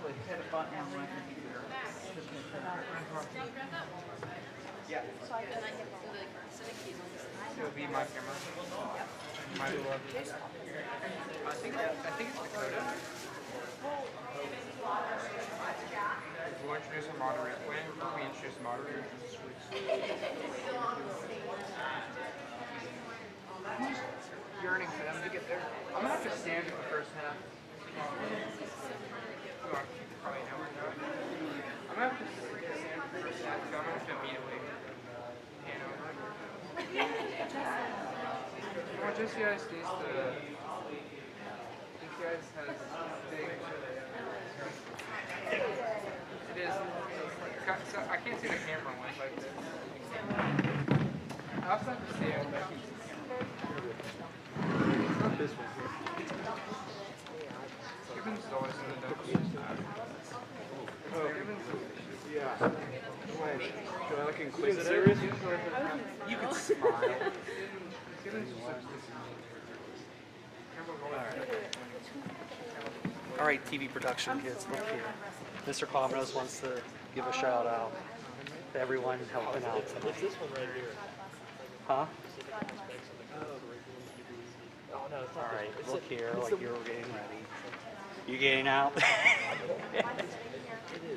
actually hit a button on my computer. Yeah. It would be my camera. My beloved. I think it's Dakota. We'll introduce a moderator. When we introduce a moderator, yearning for them to get there. I'm gonna have to stand for the first half. Probably know we're doing. I'm gonna have to stand for the first half. So I'm gonna have to immediately hand over. Well, just the United States, has big. It is. So I can't see the camera when it's like this. I also have to stand. It's not this one here. Gibbons is always in the notes. Yeah. Do I look inquisitive? You can smile. All right, TV production kids, look here. Mr. Comros wants to give a shout out to everyone helping out tonight. It's this one right here. Huh? Oh, no, it's not. All right, look here, like you're getting ready. You getting out?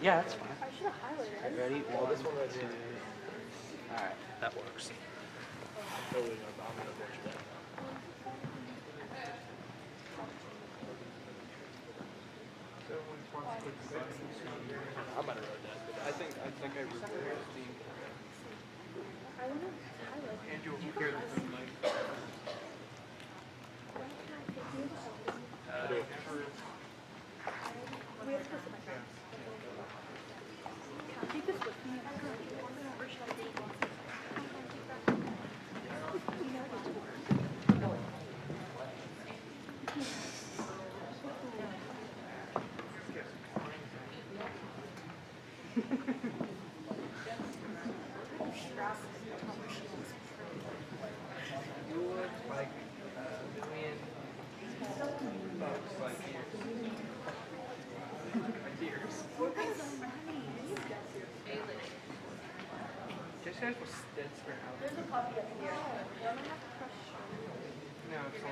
Yeah, that's fine. Ready? One, two. All right, that works. I might have wrote that, but I think I reversed the. Andrew will hear the thing like. There's a puppy up here. No, it's on.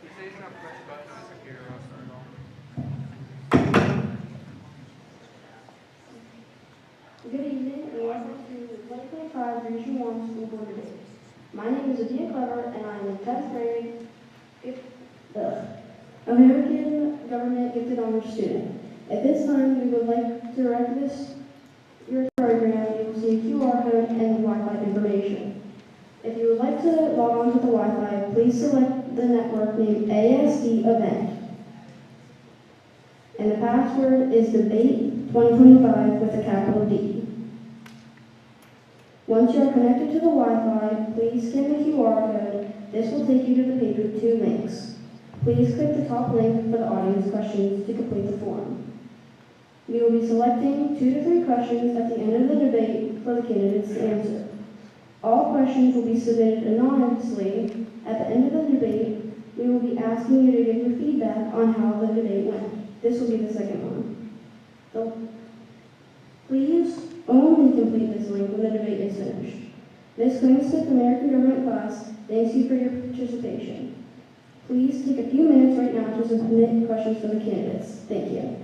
He says he's not pressing the button on his computer or else Good evening, and welcome to the 2025 Region 1 School Board Debate. My name is Adia Clever, and I am in 10th grade, American Government Gifted Honors student. At this time, we would like to direct your program. You will see a QR code and Wi-Fi information. If you would like to log on to the Wi-Fi, please select the network named ASD Event. And the password is debate2025 with a capital D. Once you are connected to the Wi-Fi, please scan the QR code. This will take you to the page with 2 links. Please click the top link for the audience questions to complete the form. We will be selecting 2 to 3 questions at the end of the debate for the candidates to answer. All questions will be submitted anonymously. At the end of the debate, we will be asking you to give your feedback on how the debate went. This will be the second one. So, please only complete this link when the debate is finished. Ms. Clansmith, American Government class, thanks you for your participation. Please take a few minutes right now to submit questions for the candidates. Thank you.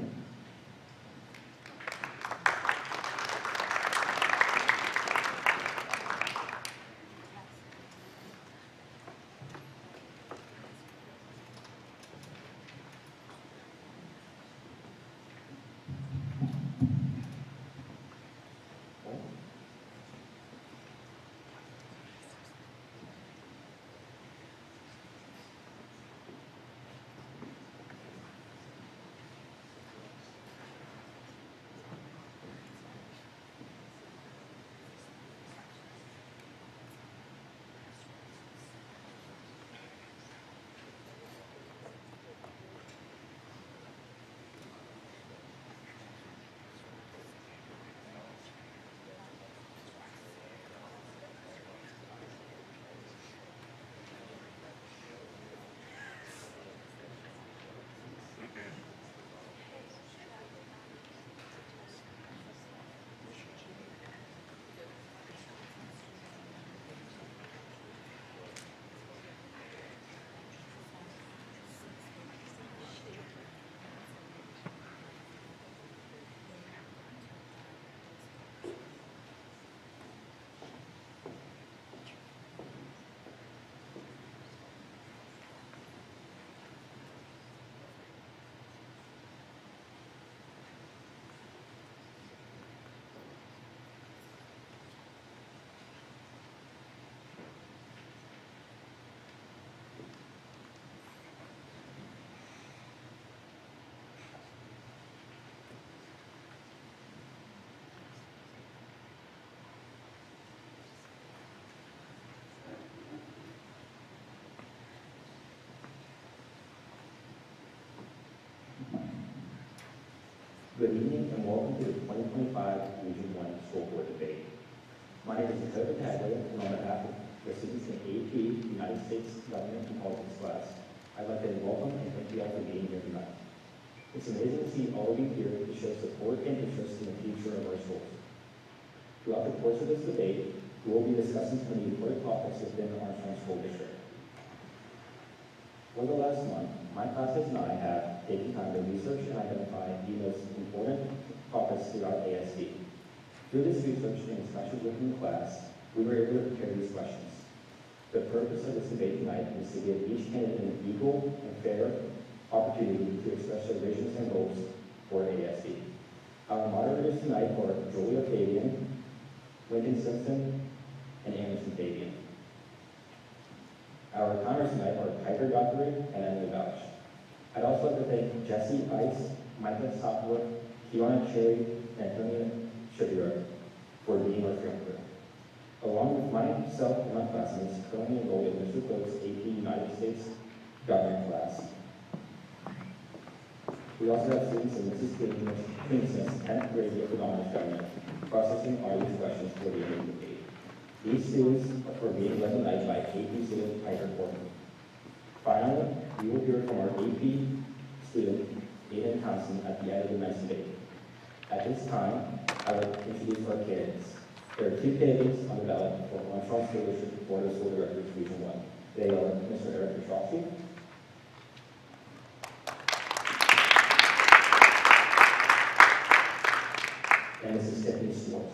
Good evening and welcome to the 2025 Region 1 School Board debate. My name is Dakota Taglia, and on behalf of the students in AP, United States Government and Politics class, I'd like to welcome and thank you all for being here tonight. It's amazing to see all of you here to show support and interest in the future of our schools. Throughout the course of this debate, we will be discussing some of the important topics within the Armstrong School District. For the last month, my classes and I have taken time to research and identify the most important topics throughout ASD. Through this research and discussions within the class, we were able to prepare these questions. The purpose of this debate tonight is to give each candidate an equal and fair opportunity to express their visions and goals for ASD. Our moderators tonight are Julia Fabian, Lincoln Simpson, and Anderson Fabian. Our counters tonight are Piper Guthrie and Emily Bouch. I'd also like to thank Jesse Ice, Micah Sopworth, Kiana Cherry, and Antonia Shapiro for being our film crew. Along with myself and my classmates currently enrolled in Mr. Cook's AP United States Government class. We also have students in Mrs. Kingston's 10th grade economics government processing audience questions for the end debate. These students are being led tonight by AP student Piper Portman. Finally, we will hear from our AP student, Aiden Thompson, at the end of the next debate. At this time, I will introduce our candidates. There are two candidates on the ballot for Armstrong School District Board of School Directors Region 1. They are Mr. Eric Petrowski and Mrs. Stephanie Schwartz.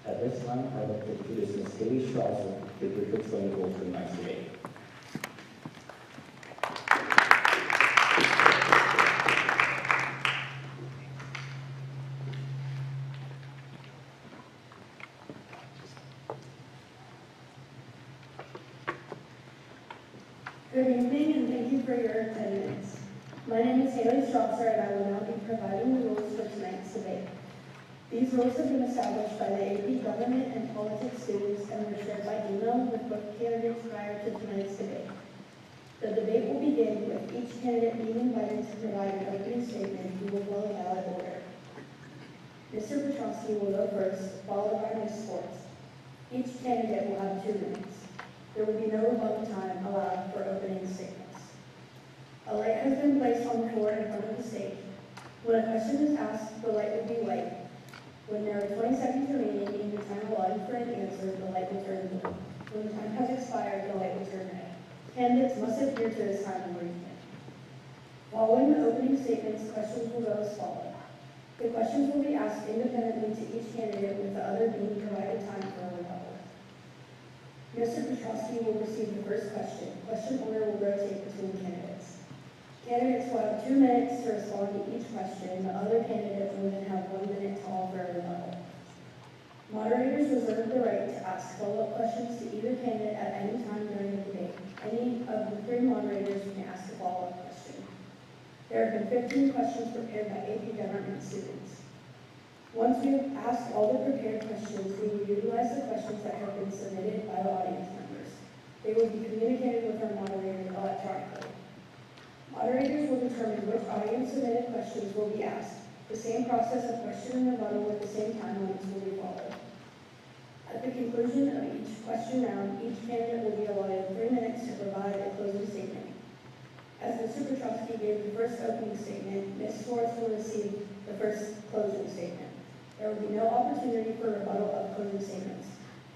At this time, I would like to introduce Ms. Haley Strasser to briefly explain the rules for tonight's debate. Good evening and thank you for your attendance. My name is Haley Strasser and I will now be providing the rules for tonight's debate. These rules have been established by the AP Government and Politics students and were shared by email with both candidates prior to tonight's debate. The debate will begin with each candidate being invited to provide an opening statement who will follow ballot order. Mr. Petrowski will go first, followed by Ms. Schwartz. Each candidate will have 2 minutes. There will be no rebuttal time allowed for opening statements. A light has been placed on the floor in front of the stage. When a question is asked, the light will be white. When there are 20 seconds remaining in the time allotted for an answer, the light will turn blue. When the time has expired, the light will turn red. Candidates must adhere to this time limit. Following the opening statements, questions will go as follows. The questions will be asked independently to each candidate, with the other being provided time for a rebuttal. Mr. Petrowski will receive the first question. Question order will rotate between candidates. Candidates will have 2 minutes to respond to each question. The other candidate will then have 1 minute to offer a rebuttal. Moderators reserve the right to ask follow-up questions to either candidate at any time during the debate. Any of the 3 moderators may ask a follow-up question. There have been 15 questions prepared by AP Government students. Once we have asked all the prepared questions, we will utilize the questions that have been submitted by the audience members. They will be communicated with our moderators electronically. Moderators will determine which audience-submitted questions will be asked. The same process of question and rebuttal with the same time limits will be followed. At the conclusion of each question round, each candidate will be allotted 3 minutes to provide a closing statement. As Mr. Petrowski gave the first opening statement, Ms. Schwartz will receive the first closing statement. There will be no opportunity for rebuttal of closing statements.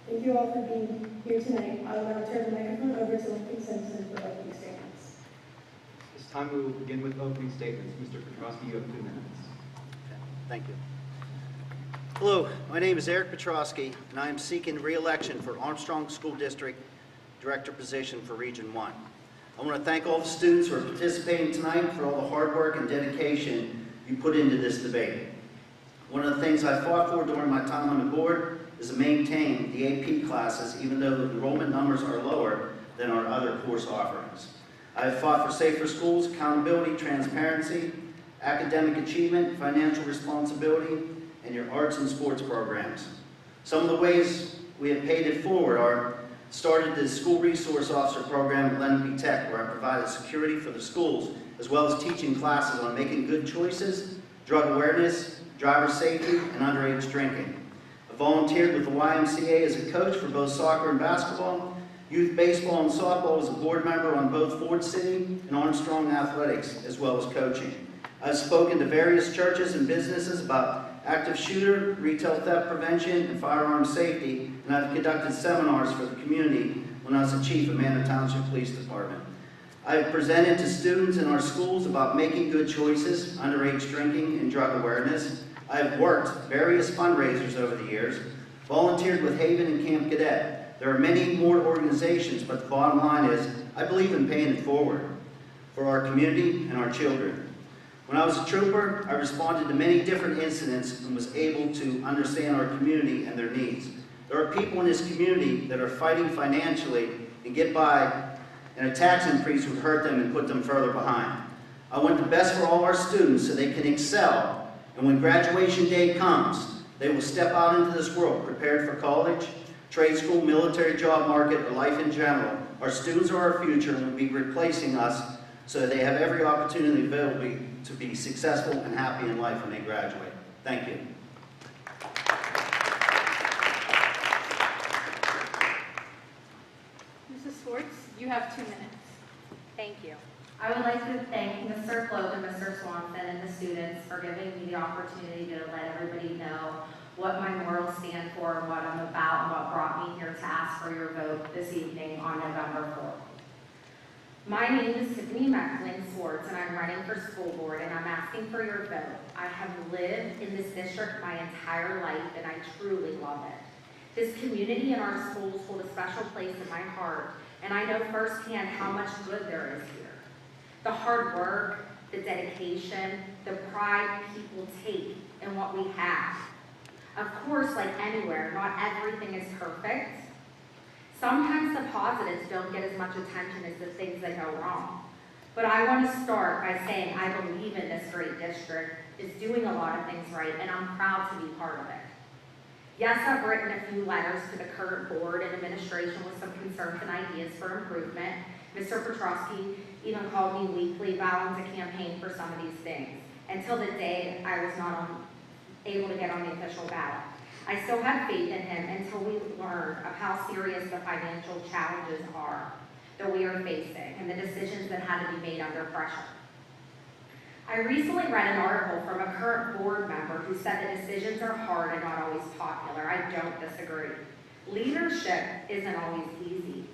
Thank you all for being here tonight. I will now turn the microphone over to Lincoln Simpson for opening statements. This time we will begin with opening statements. Mr. Petrowski, you have 2 minutes. Thank you. Hello, my name is Eric Petrowski, and I am seeking re-election for Armstrong School District Director position for Region 1. I want to thank all the students who are participating tonight for all the hard work and dedication you put into this debate. One of the things I fought for during my time on the board is to maintain the AP classes, even though the enrollment numbers are lower than our other course offerings. I have fought for safer schools, accountability, transparency, academic achievement, financial responsibility, and your arts and sports programs. Some of the ways we have paid it forward are started the School Resource Officer Program at Lenape Tech, where I provided security for the schools, as well as teaching classes on making good choices, drug awareness, driver safety, and underage drinking. I volunteered with the YMCA as a coach for both soccer and basketball, youth baseball and softball as a board member on both Ford City and Armstrong Athletics, as well as coaching. I've spoken to various churches and businesses about active shooter, retail theft prevention, and firearm safety, and I've conducted seminars for the community when I was the chief of Manor Township Police Department. I have presented to students in our schools about making good choices, underage drinking, and drug awareness. I have worked various fundraisers over the years, volunteered with Haven and Camp Cadet. There are many more organizations, but the bottom line is I believe in paying it forward for our community and our children. When I was a trooper, I responded to many different incidents and was able to understand our community and their needs. There are people in this community that are fighting financially and get by, and a tax increase would hurt them and put them further behind. I want the best for all our students so they can excel, and when graduation day comes, they will step out into this world prepared for college, trade school, military job market, or life in general. Our students are our future and will be replacing us so that they have every opportunity available to be successful and happy in life when they graduate. Thank you. Mrs. Swartz, you have 2 minutes. Thank you. I would like to thank Mr. Cloak and Mr. Swanson and the students for giving me the opportunity to let everybody know what my morals stand for and what I'm about and what brought me here to ask for your vote this evening on November 4th. My name is Tiffany Macklin Swartz, and I'm running for school board, and I'm asking for your vote. I have lived in this district my entire life, and I truly love it. This community and our schools hold a special place in my heart, and I know firsthand how much good there is here. The hard work, the dedication, the pride people take in what we have. Of course, like anywhere, not everything is perfect. Sometimes the positives don't get as much attention as the things that go wrong. But I want to start by saying I believe in this great district is doing a lot of things right, and I'm proud to be part of it. Yes, I've written a few letters to the current board and administration with some concerns and ideas for improvement. Mr. Petrosky even called me weekly, vowing to campaign for some of these things, until the day I was not able to get on the official ballot. I still had faith in him until we learned of how serious the financial challenges are that we are facing and the decisions that had to be made under pressure. I recently read an article from a current board member who said the decisions are hard and not always popular. I don't disagree. Leadership isn't always easy.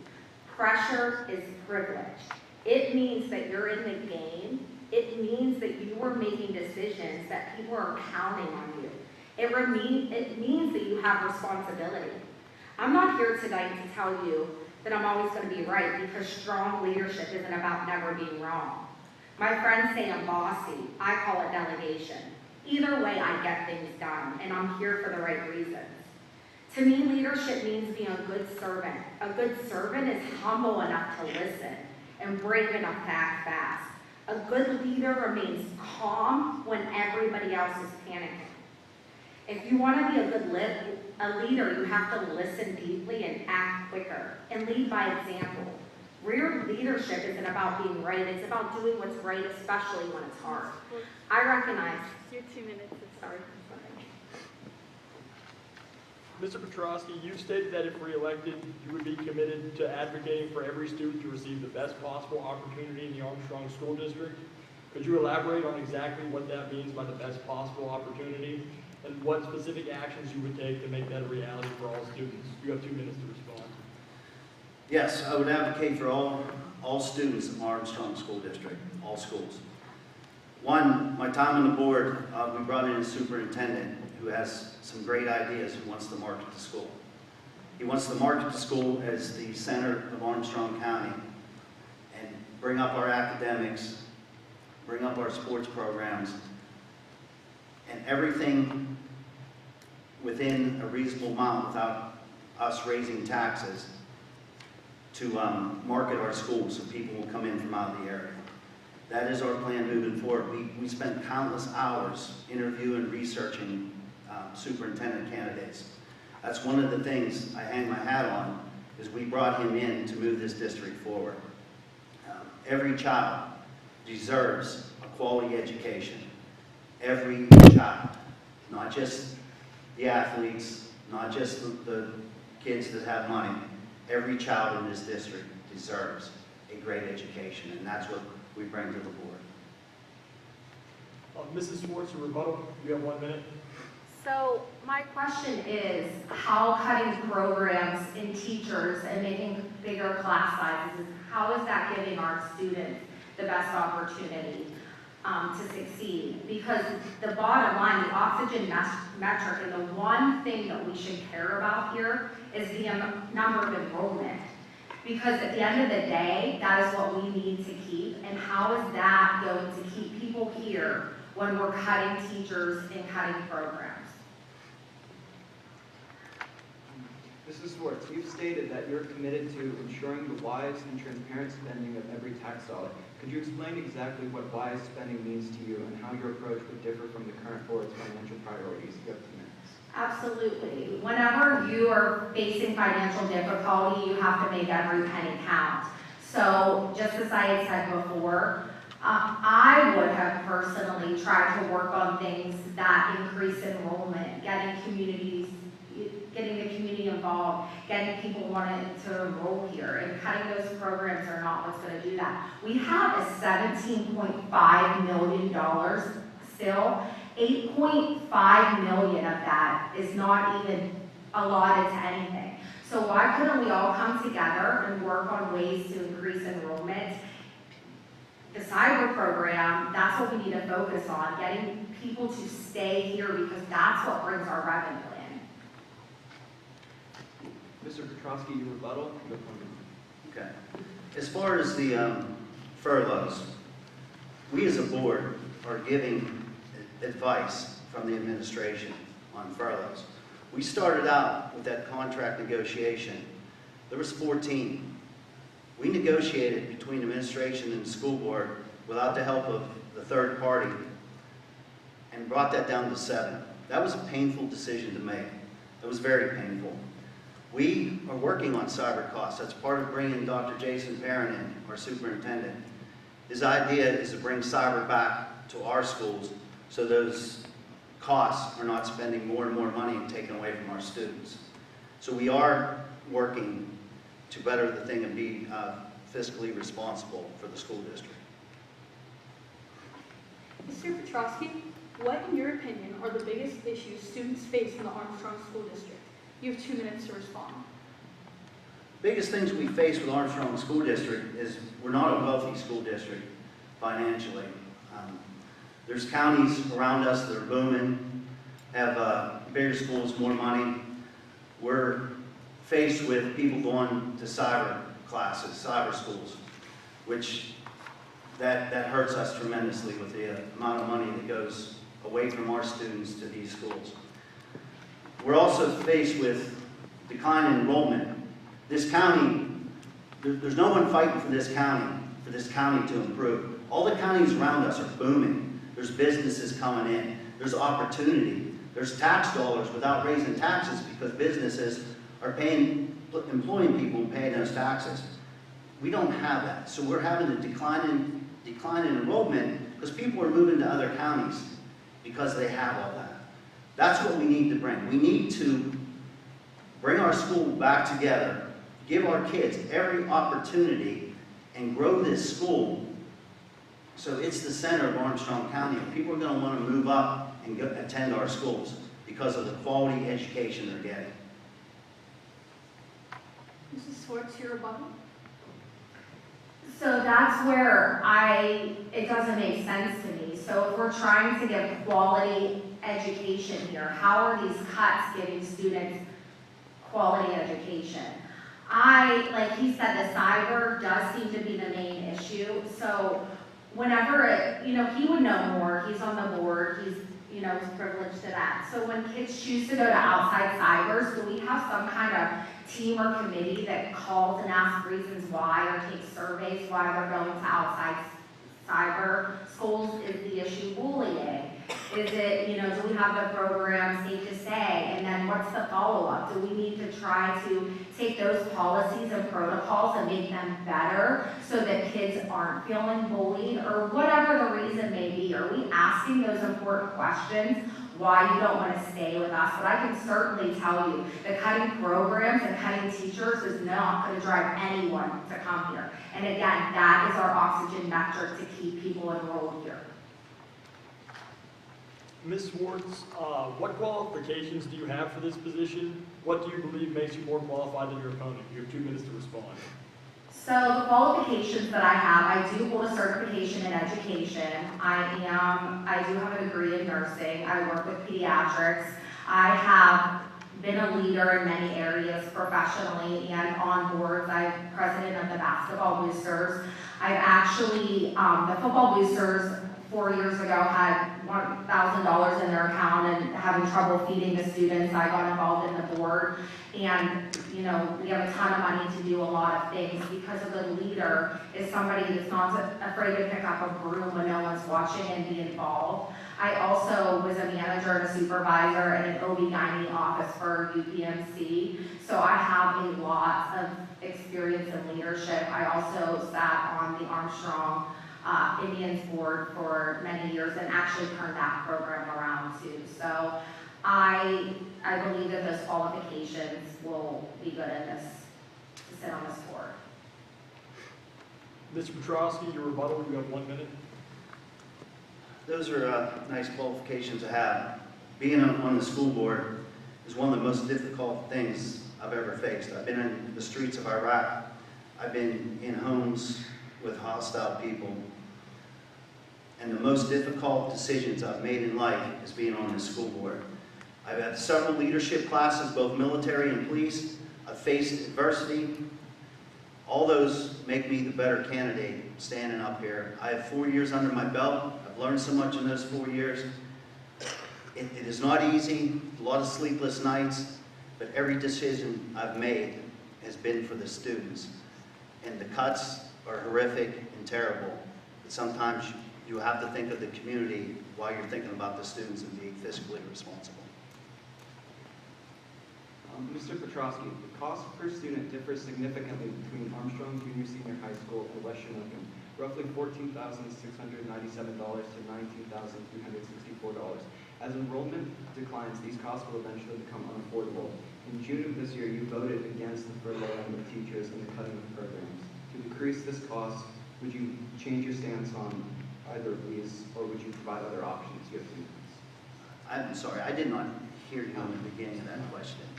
Pressure is privilege. It means that you're in the game. It means that you are making decisions that people are counting on you. It means that you have responsibility. I'm not here tonight to tell you that I'm always going to be right, because strong leadership isn't about never being wrong. My friends say I'm bossy. I call it delegation. Either way, I get things done, and I'm here for the right reasons. To me, leadership means being a good servant. A good servant is humble enough to listen and brave enough to act fast. A good leader remains calm when everybody else is panicking. If you want to be a good leader, you have to listen deeply and act quicker and lead by example. Real leadership isn't about being right, it's about doing what's right, especially when it's hard. I recognize. Your 2 minutes is started. Mr. Petrosky, you stated that if reelected, you would be committed to advocating for every student to receive the best possible opportunity in the Armstrong School District. Could you elaborate on exactly what that means by the best possible opportunity, and what specific actions you would take to make that a reality for all students? You have 2 minutes to respond. Yes, I would advocate for all students in Armstrong School District, all schools. One, my time on the board, we brought in a superintendent who has some great ideas and wants to market the school. He wants to market the school as the center of Armstrong County and bring up our academics, bring up our sports programs, and everything within a reasonable amount without us raising taxes to market our schools so people will come in from out of the area. That is our plan moving forward. We spent countless hours interviewing and researching superintendent candidates. That's one of the things I hang my hat on, is we brought him in to move this district forward. Every child deserves a quality education. Every child, not just the athletes, not just the kids that have money. Every child in this district deserves a great education, and that's what we bring to the board. Mrs. Schwartz, your rebuttal, you have 1 minute. So my question is, how cutting programs in teachers and making bigger class sizes, how is that giving our students the best opportunity to succeed? Because the bottom line, the oxygen metric, and the one thing that we should care about here is the number of enrollment. Because at the end of the day, that is what we need to keep, and how is that going to keep people here when we're cutting teachers and cutting programs? Mrs. Schwartz, you've stated that you're committed to ensuring the wise and transparent spending of every tax dollar. Could you explain exactly what wise spending means to you and how your approach would differ from the current board's financial priorities? You have 2 minutes. Absolutely. Whenever you are facing financial difficulty, you have to make every penny count. So just as I had said before, I would have personally tried to work on things that increase enrollment, getting the community involved, getting people wanting to enroll here, and cutting those programs are not what's going to do that. We have a $17.5 million still. 8.5 million of that is not even allotted to anything. So why couldn't we all come together and work on ways to increase enrollment? The cyber program, that's what we need to focus on, getting people to stay here because that's what brings our revenue in. Mr. Petrosky, your rebuttal. You have 1 minute. Okay. As far as the furloughs, we as a board are giving advice from the administration on furloughs. We started out with that contract negotiation. There was 14. We negotiated between administration and the school board without the help of the third party and brought that down to 7. That was a painful decision to make. It was very painful. We are working on cyber costs. That's part of bringing Dr. Jason Perrin in, our superintendent. His idea is to bring cyber back to our schools so those costs are not spending more and more money and taken away from our students. So we are working to better the thing and be fiscally responsible for the school district. Mr. Petrosky, what, in your opinion, are the biggest issues students face in the Armstrong School District? You have 2 minutes to respond. Biggest things we face with Armstrong School District is we're not a wealthy school district financially. There's counties around us that are booming, have bigger schools, more money. We're faced with people going to cyber classes, cyber schools, which that hurts us tremendously with the amount of money that goes away from our students to these schools. We're also faced with decline in enrollment. This county, there's no one fighting for this county to improve. All the counties around us are booming. There's businesses coming in. There's opportunity. There's tax dollars without raising taxes because businesses are employing people and paying those taxes. We don't have that. So we're having a decline in enrollment because people are moving to other counties because they have all that. That's what we need to bring. We need to bring our school back together, give our kids every opportunity, and grow this school so it's the center of Armstrong County. People are going to want to move up and attend our schools because of the quality education they're getting. Mrs. Schwartz, your rebuttal. So that's where it doesn't make sense to me. So if we're trying to give quality education here, how are these cuts giving students quality education? Like he said, the cyber does seem to be the main issue. So whenever he would know more, he's on the board, he's privileged to that. So when kids choose to go to outside cybers, do we have some kind of team or committee that calls and asks reasons why or takes surveys why they're going to outside cyber schools? Is the issue bullying? Is it, do we have the program safe to say? And then what's the follow-up? Do we need to try to take those policies and protocols and make them better so that kids aren't feeling bullied, or whatever the reason may be? Are we asking those important questions why you don't want to stay with us? But I can certainly tell you that cutting programs and cutting teachers is not going to drive anyone to come here. And again, that is our oxygen metric to keep people enrolled here. Ms. Swartz, what qualifications do you have for this position? What do you believe makes you more qualified than your opponent? You have 2 minutes to respond. So the qualifications that I have, I do hold a certification in education. I do have a degree in nursing. I work with pediatrics. I have been a leader in many areas professionally and on boards. I'm president of the basketball boosters. I've actually, the football boosters 4 years ago had $1,000 in their account and having trouble feeding the students. I got involved in the board, and you know, we have a ton of money to do a lot of things because of the leader is somebody that's not afraid to pick up a broom when no one's watching and be involved. I also was a manager and a supervisor in an OB/GYN office for UPMC, so I have a lot of experience in leadership. I also sat on the Armstrong Indians board for many years and actually turned that program around too. So I believe that those qualifications will be good in this, to sit on this board. Mr. Petrowski, your rebuttal, you have 1 minute. Those are nice qualifications to have. Being on the school board is one of the most difficult things I've ever faced. I've been in the streets of Iraq. I've been in homes with hostile people. And the most difficult decisions I've made in life is being on the school board. I've had several leadership classes, both military and police. I've faced adversity. All those make me the better candidate standing up here. I have 4 years under my belt. I've learned so much in those 4 years. It is not easy, a lot of sleepless nights, but every decision I've made has been for the students. And the cuts are horrific and terrible, but sometimes you have to think of the community while you're thinking about the students and being fiscally responsible. Mr. Petrowski, the cost per student differs significantly between Armstrong Junior Senior High School and West Shamokin, roughly $14,697 to $19,364. As enrollment declines, these costs will eventually become unaffordable. In June of this year, you voted against the furloughing of teachers and the cutting of programs. To decrease this cost, would you change your stance on either of these, or would you provide other options? You have 2 minutes. I'm sorry, I did not hear you in the beginning of that question.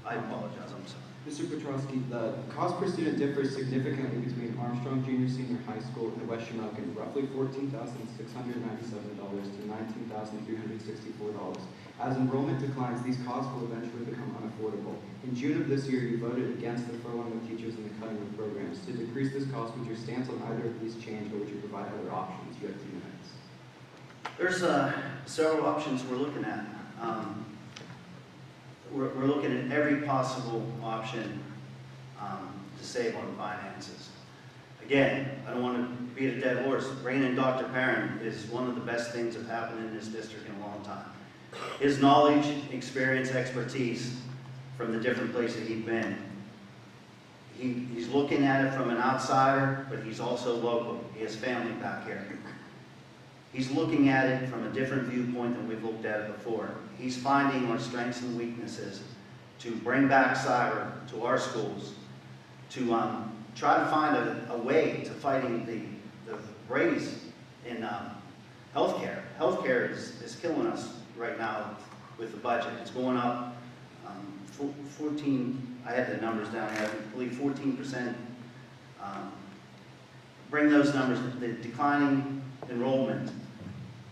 I apologize, I'm sorry. Mr. Petrowski, the cost per student differs significantly between Armstrong Junior Senior High School and West Shamokin, roughly $14,697 to $19,364. As enrollment declines, these costs will eventually become unaffordable. In June of this year, you voted against the furloughing of teachers and the cutting of programs. To decrease this cost, would your stance on either of these change, or would you provide other options? You have 2 minutes. There's several options we're looking at. We're looking at every possible option to save on finances. Again, I don't want to beat a dead horse. Bringing in Dr. Perrin is one of the best things that happened in this district in a long time. His knowledge, experience, expertise from the different places he's been. He's looking at it from an outsider, but he's also local. He has family back here. He's looking at it from a different viewpoint than we've looked at it before. He's finding our strengths and weaknesses to bring back cyber to our schools, to try to find a way to fighting the raise in healthcare. Healthcare is killing us right now with the budget. It's going up 14, I had the numbers down here, I believe 14%. Bring those numbers, the declining enrollment.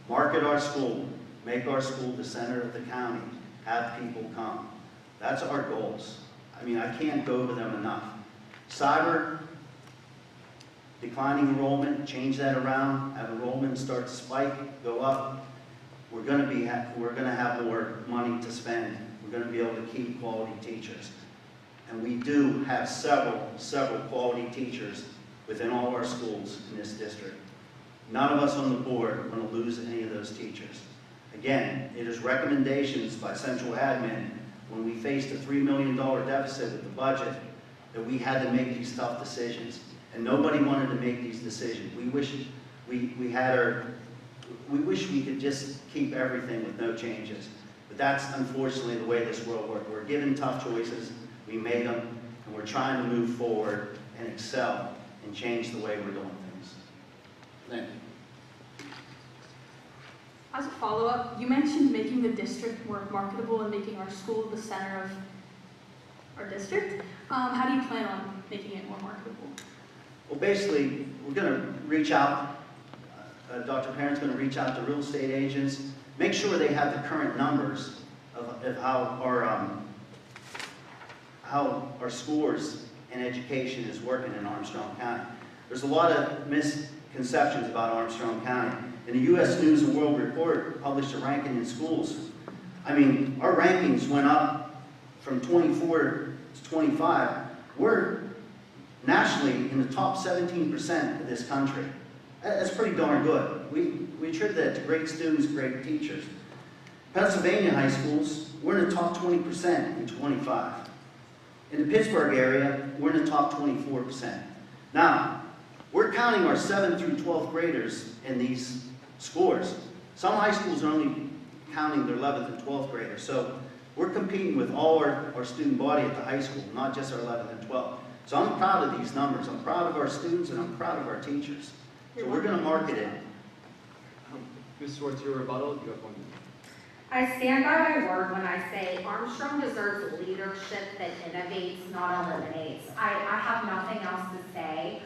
Market our school, make our school the center of the county, have people come. That's our goals. I mean, I can't go over them enough. Cyber, declining enrollment, change that around, have enrollment start to spike, go up. We're going to have more money to spend. We're going to be able to keep quality teachers. And we do have several quality teachers within all our schools in this district. None of us on the board want to lose any of those teachers. Again, it is recommendations by central admin when we faced a $3 million deficit with the budget that we had to make these tough decisions. And nobody wanted to make these decisions. We wish we wish we could just keep everything with no changes. But that's unfortunately the way this world works. We're given tough choices, we made them, and we're trying to move forward and excel and change the way we're doing things. Thank you. As a follow-up, you mentioned making the district more marketable and making our school the center of our district. How do you plan on making it more marketable? Well, basically, we're going to reach out, Dr. Parent's going to reach out to real estate agents, make sure they have the current numbers of how our scores and education is working in Armstrong County. There's a lot of misconceptions about Armstrong County. In the U.S. News and World Report published a ranking in schools. I mean, our rankings went up from 24 to 25. We're nationally in the top 17% of this country. That's pretty darn good. We attribute that to great students, great teachers. Pennsylvania high schools, we're in the top 20% in 25. In the Pittsburgh area, we're in the top 24%. Now, we're counting our 7th through 12th graders in these scores. Some high schools are only counting their 11th and 12th graders. So we're competing with all our student body at the high school, not just our 11th and 12th. So I'm proud of these numbers. I'm proud of our students and I'm proud of our teachers. So we're going to market it. Ms. Swartz, your rebuttal, you have 1 minute. I stand by my word when I say Armstrong deserves leadership that innovates, not eliminates. I have nothing else to say.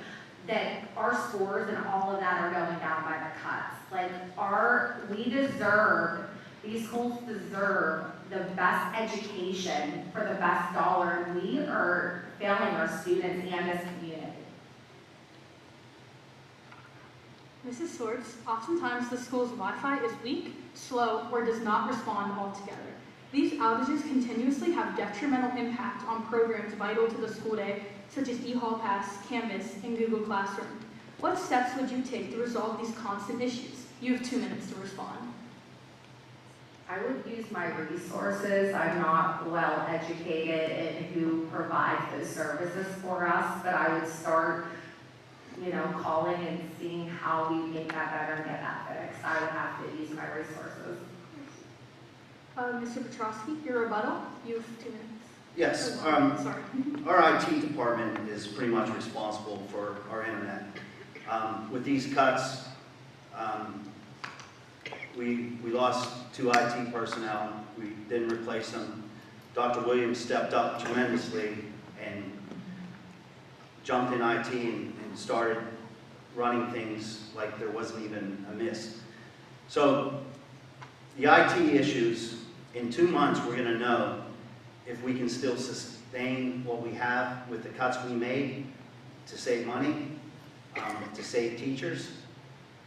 That our scores and all of that are going down by the cuts. Like these schools deserve the best education for the best dollar, and we are failing our students and this community. Mrs. Swartz, oftentimes the school's Wi-Fi is weak, slow, or does not respond altogether. These outages continuously have detrimental impact on programs vital to the school day, such as eHall Pass, Canvas, and Google Classroom. What steps would you take to resolve these constant issues? You have 2 minutes to respond. I would use my resources. I'm not well educated in who provides those services for us, but I would start, calling and seeing how we make that better and get that fixed. I would have to use my resources. Mr. Petrosky, your rebuttal, you have 2 minutes. Yes, Sorry. our IT department is pretty much responsible for our internet. With these cuts, we lost 2 IT personnel. We didn't replace them. Dr. Williams stepped up tremendously and jumped in IT and started running things like there wasn't even a miss. So the IT issues, in 2 months we're going to know if we can still sustain what we have with the cuts we made to save money, to save teachers,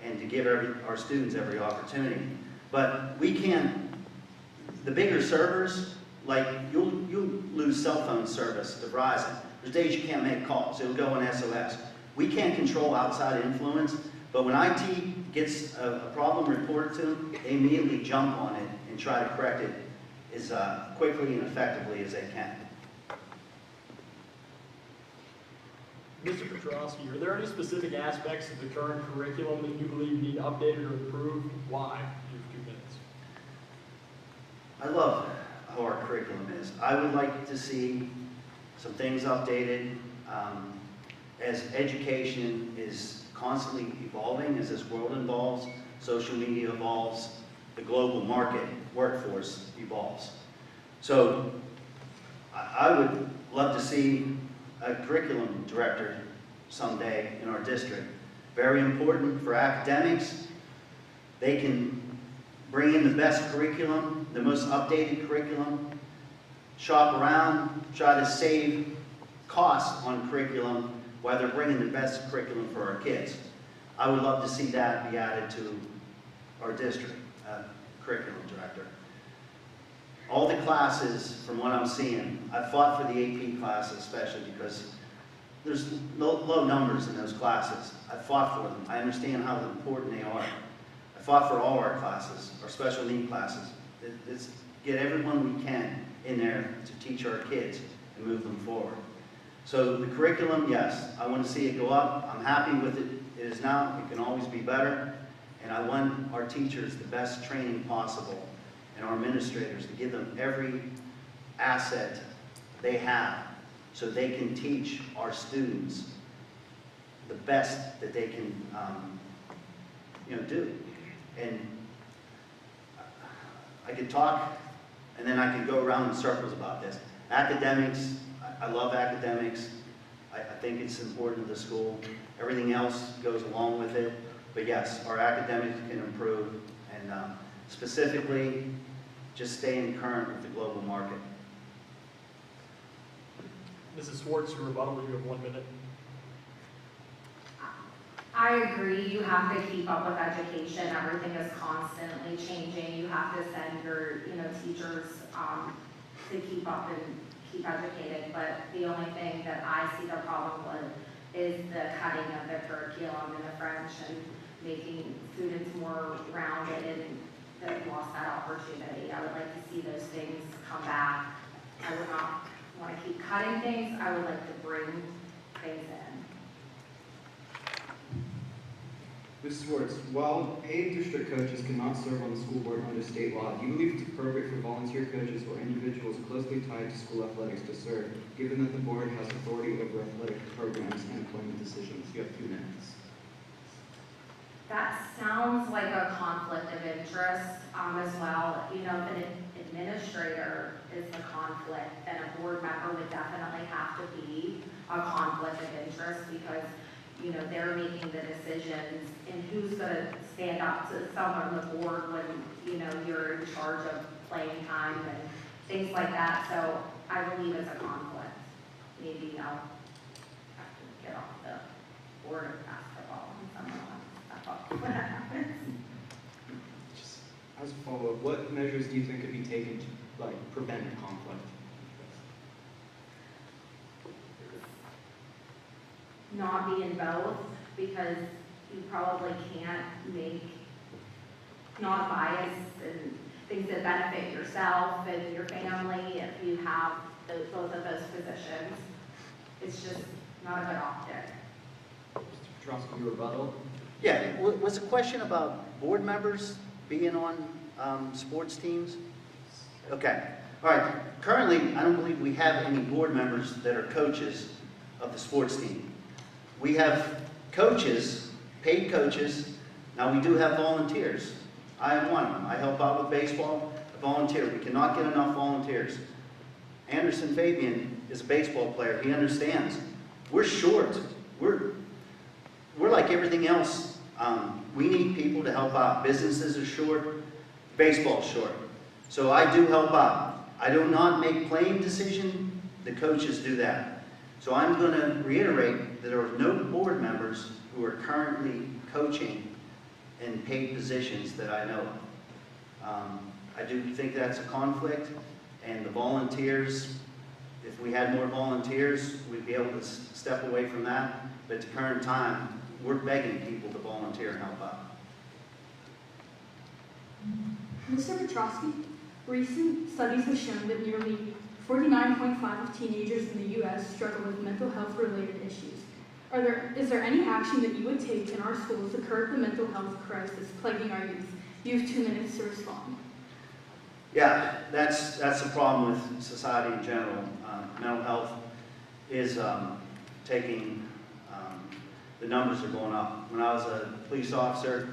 and to give our students every opportunity. But we can't, the bigger servers, like you'll lose cell phone service to Verizon. There's days you can't make calls, it'll go in SOS. We can't control outside influence, but when IT gets a problem reported to them, they immediately jump on it and try to correct it as quickly and effectively as they can. Mr. Petrosky, are there any specific aspects of the current curriculum that you believe need updated or improved? Why? You have 2 minutes. I love how our curriculum is. I would like to see some things updated. As education is constantly evolving, as this world evolves, social media evolves, the global market workforce evolves. So I would love to see a curriculum director someday in our district. Very important for academics. They can bring in the best curriculum, the most updated curriculum, shop around, try to save costs on curriculum while they're bringing the best curriculum for our kids. I would love to see that be added to our district curriculum director. All the classes, from what I'm seeing, I fought for the AP classes especially because there's low numbers in those classes. I fought for them. I understand how important they are. I fought for all our classes, our special need classes. It's get everyone we can in there to teach our kids and move them forward. So the curriculum, yes, I want to see it go up. I'm happy with it. It is now. It can always be better. And I want our teachers the best training possible and our administrators to give them every asset they have so they can teach our students the best that they can do. And I could talk and then I could go around in circles about this. Academics, I love academics. I think it's important to the school. Everything else goes along with it. But yes, our academics can improve, and specifically, just staying current with the global market. Mrs. Swartz, your rebuttal, you have 1 minute. I agree, you have to keep up with education. Everything is constantly changing. You have to send your, teachers to keep up and keep educated. But the only thing that I see the problem with is the cutting of the curriculum and the French and making students more rounded, and they've lost that opportunity. I would like to see those things come back. I would not want to keep cutting things. I would like to bring things in. Ms. Swartz, while paid district coaches cannot serve on the school board under state law, do you believe it's appropriate for volunteer coaches or individuals closely tied to school athletics to serve, given that the board has authority over athletic programs and employment decisions? You have 2 minutes. That sounds like a conflict of interest as well. If an administrator is the conflict, then a board member would definitely have to be a conflict of interest because they're making the decisions and who's going to stand up to someone on the board when, you're in charge of playing time and things like that. So I believe it's a conflict. Maybe I'll have to get off the board of basketball and someone else step up when that happens. Just as a follow-up, what measures do you think could be taken to prevent conflict? Not be in both, because you probably can't make non-bias and things that benefit yourself and your family if you have both of those positions. It's just not a good optic. Mr. Petrosky, your rebuttal? Yeah, was the question about board members being on sports teams? Okay. All right. Currently, I don't believe we have any board members that are coaches of the sports team. We have coaches, paid coaches. Now we do have volunteers. I am one of them. I help out with baseball, I volunteer. We cannot get enough volunteers. Anderson Fabian is a baseball player. He understands. We're short. We're like everything else. We need people to help out. Businesses are short. Baseball's short. So I do help out. I do not make playing decisions. The coaches do that. So I'm going to reiterate that there are no board members who are currently coaching in paid positions that I know of. I do think that's a conflict, and the volunteers, if we had more volunteers, we'd be able to step away from that. But at the current time, we're begging people to volunteer and help out. Mr. Petrosky, recent studies have shown that nearly 49.5% of teenagers in the U.S. struggle with mental health related issues. Is there any action that you would take in our schools to curb the mental health crisis plaguing our youth? You have 2 minutes to respond. Yeah, that's the problem with society in general. Mental health is taking, the numbers are going up. When I was a police officer,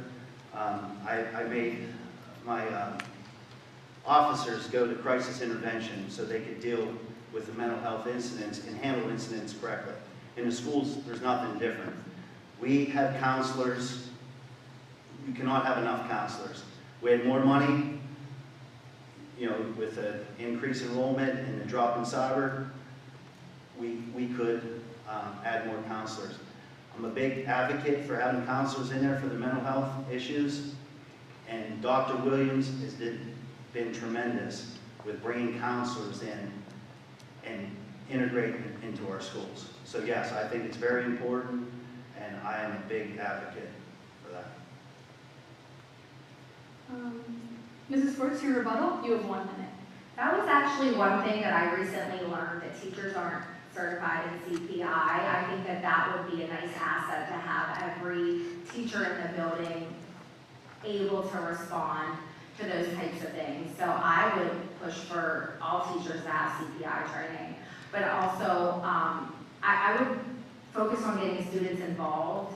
I made my officers go to crisis intervention so they could deal with the mental health incidents and handle incidents correctly. In the schools, there's nothing different. We have counselors. We cannot have enough counselors. We had more money, with the increase in enrollment and the drop in cyber, we could add more counselors. I'm a big advocate for having counselors in there for the mental health issues, and Dr. Williams has been tremendous with bringing counselors in and integrate into our schools. So yes, I think it's very important, and I am a big advocate for that. Mrs. Schwartz, your rebuttal, you have 1 minute. That was actually one thing that I recently learned, that teachers aren't certified in CPI. I think that that would be a nice asset to have every teacher in the building able to respond to those types of things. So I would push for all teachers to have CPI training, but also I would focus on getting students involved.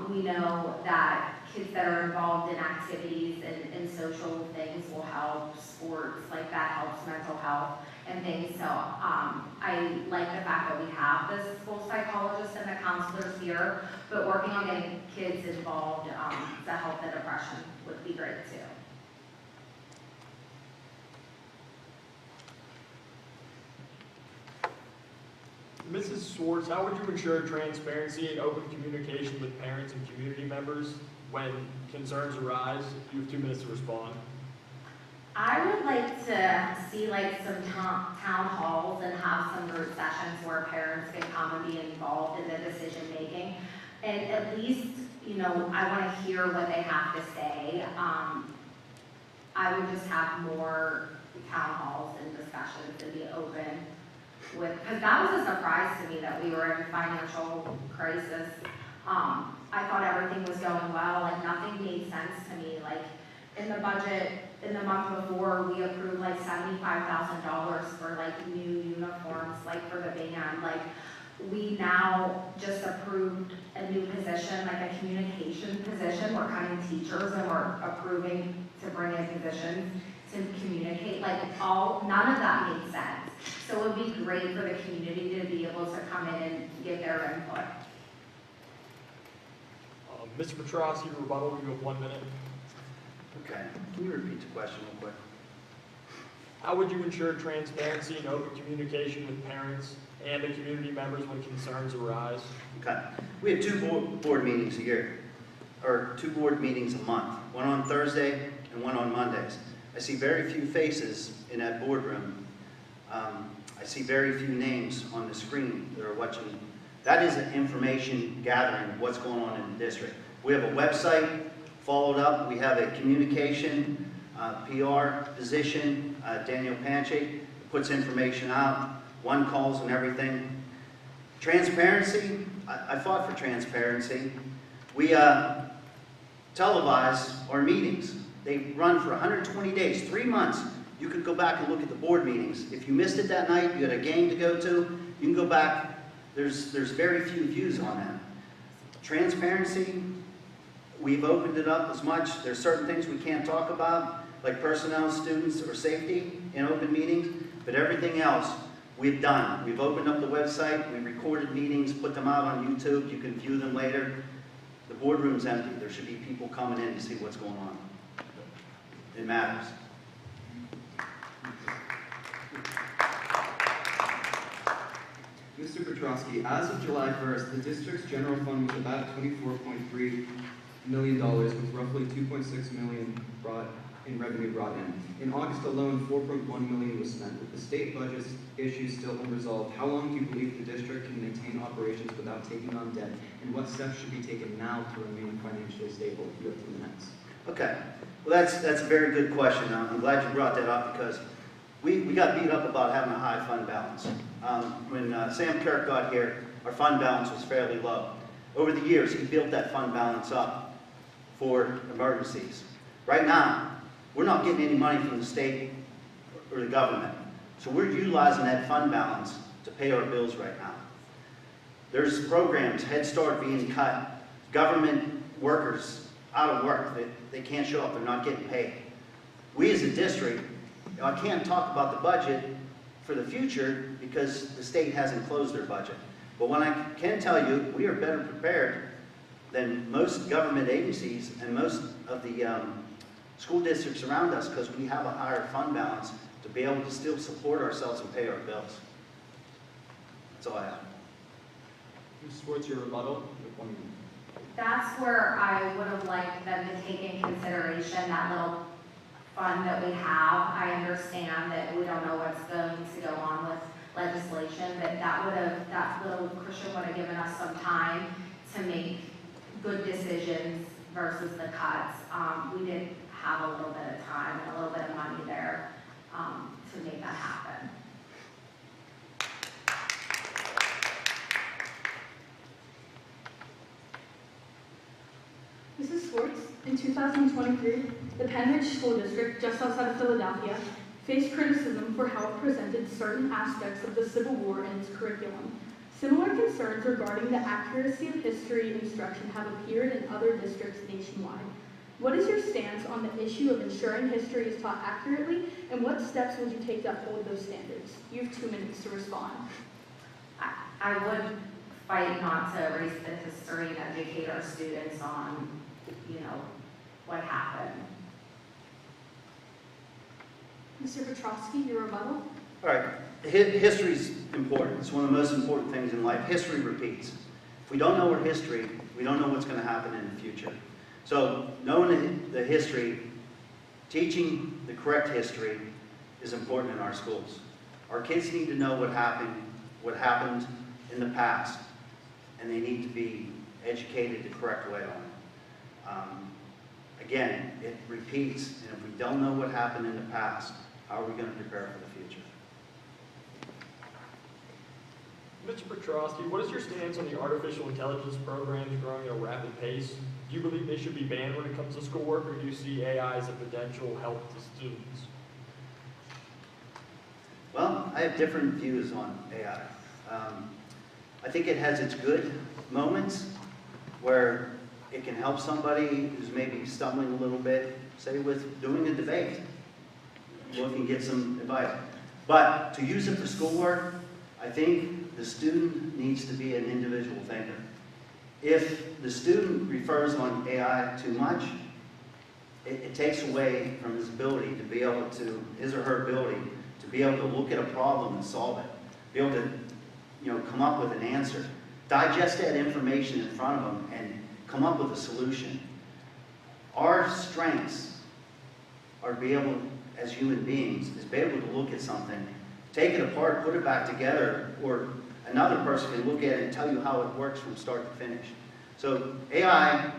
We know that kids that are involved in activities and social things will help, sports like that helps mental health and things. So I like the fact that we have the school psychologists and the counselors here, but working on getting kids involved to help the depression would be great too. Mrs. Schwartz, how would you ensure transparency and open communication with parents and community members when concerns arise? You have 2 minutes to respond. I would like to see like some town halls and have some group sessions where parents can come and be involved in the decision making. And at least, you know, I want to hear what they have to say. I would just have more town halls and discussions and be open with, because that was a surprise to me that we were in a financial crisis. I thought everything was going well, like nothing made sense to me. Like in the budget, in the month before, we approved like $75,000 for like new uniforms, like for the band. Like we now just approved a new position, like a communication position. We're cutting teachers and we're approving to bring in positions to communicate. Like none of that made sense. So it would be great for the community to be able to come in and give their input. Mr. Petrosky, rebuttal, you have 1 minute. Okay, can you repeat the question real quick? How would you ensure transparency and open communication with parents and the community members when concerns arise? Okay, we have 2 board meetings a year, or 2 board meetings a month, one on Thursday and one on Mondays. I see very few faces in that boardroom. I see very few names on the screen that are watching. That is an information gathering of what's going on in the district. We have a website followed up. We have a communication PR position, Daniel Panche, puts information out, 1 calls and everything. Transparency, I fought for transparency. We televise our meetings. They run for 120 days, 3 months. You could go back and look at the board meetings. If you missed it that night, you had a game to go to, you can go back. There's very few views on that. Transparency, we've opened it up as much. There's certain things we can't talk about, like personnel, students, or safety in open meetings, but everything else we've done. We've opened up the website, we recorded meetings, put them out on YouTube, you can view them later. The boardroom's empty. There should be people coming in to see what's going on. It matters. Mr. Petrosky, as of July 1st, the district's general fund was about $24.3 million, with roughly $2.6 million revenue brought in. In August alone, $4.1 million was spent. With the state budget issues still unresolved, how long do you believe the district can maintain operations without taking on debt? And what steps should be taken now to remain financially stable? You have 2 minutes. Okay, well that's a very good question. I'm glad you brought that up because we got beat up about having a high fund balance. When Sam Kirk got here, our fund balance was fairly low. Over the years, he built that fund balance up for emergencies. Right now, we're not getting any money from the state or the government. So we're utilizing that fund balance to pay our bills right now. There's programs, Head Start being cut, government workers out of work. They can't show up, they're not getting paid. We as a district, I can't talk about the budget for the future because the state hasn't closed their budget. But what I can tell you, we are better prepared than most government agencies and most of the school districts around us because we have a higher fund balance to be able to still support ourselves and pay our bills. That's all I have. Mr. Schwartz, your rebuttal. That's where I would have liked them to take in consideration that little fund that we have. I understand that we don't know what's going to go on with legislation, but that little cushion would have given us some time to make good decisions versus the cuts. We did have a little bit of time and a little bit of money there to make that happen. Mrs. Swartz, in 2023, the Penn Ridge School District, just outside of Philadelphia, faced criticism for how it presented certain aspects of the Civil War in its curriculum. Similar concerns regarding the accuracy of history instruction have appeared in other districts nationwide. What is your stance on the issue of ensuring history is taught accurately, and what steps would you take to uphold those standards? You have 2 minutes to respond. I would fight not to erase the history and educate our students on, what happened. Mr. Petrosky, your rebuttal. All right, history is important. It's one of the most important things in life. History repeats. If we don't know our history, we don't know what's going to happen in the future. So knowing the history, teaching the correct history is important in our schools. Our kids need to know what happened in the past, and they need to be educated the correct way on it. Again, it repeats, and if we don't know what happened in the past, how are we going to prepare for the future? Mr. Petrosky, what is your stance on the artificial intelligence programs growing at a rapid pace? Do you believe they should be banned when it comes to schoolwork, or do you see AI as a potential help to students? Well, I have different views on AI. I think it has its good moments where it can help somebody who's maybe stumbling a little bit, say with doing a debate. Look and get some advice. But to use it for schoolwork, I think the student needs to be an individual thinker. If the student refers on AI too much, it takes away from his ability to be able to, his or her ability to be able to look at a problem and solve it, be able to, come up with an answer, digest that information in front of them, and come up with a solution. Our strengths are to be able, as human beings, is be able to look at something, take it apart, put it back together, or another person can look at it and tell you how it works from start to finish. So AI,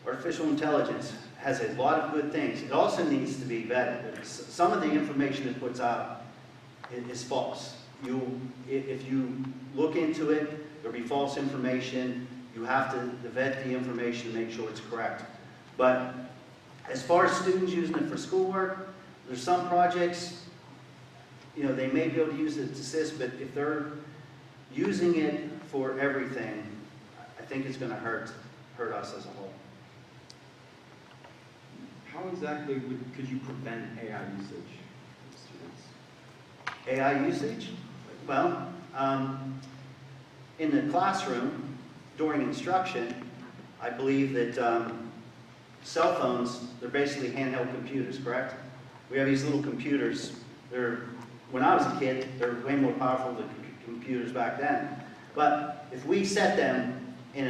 artificial intelligence, has a lot of good things. It also needs to be vetted. Some of the information it puts out is false. If you look into it, there'll be false information. You have to vet the information to make sure it's correct. But as far as students using it for schoolwork, there's some projects, they may be able to use it to assist, but if they're using it for everything, I think it's going to hurt us as a whole. How exactly could you prevent AI usage of students? AI usage? Well, in the classroom, during instruction, I believe that cell phones, they're basically handheld computers, correct? We have these little computers. When I was a kid, they're way more powerful than computers back then. But if we set them in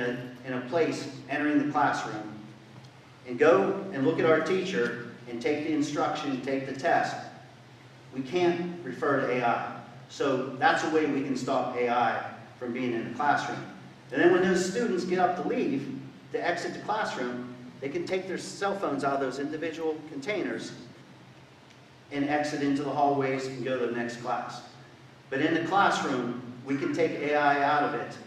a place entering the classroom and go and look at our teacher and take the instruction, take the test, we can't refer to AI. So that's a way we can stop AI from being in the classroom. And then when those students get up to leave, to exit the classroom, they can take their cell phones out of those individual containers and exit into the hallways and go to the next class. But in the classroom, we can take AI out of it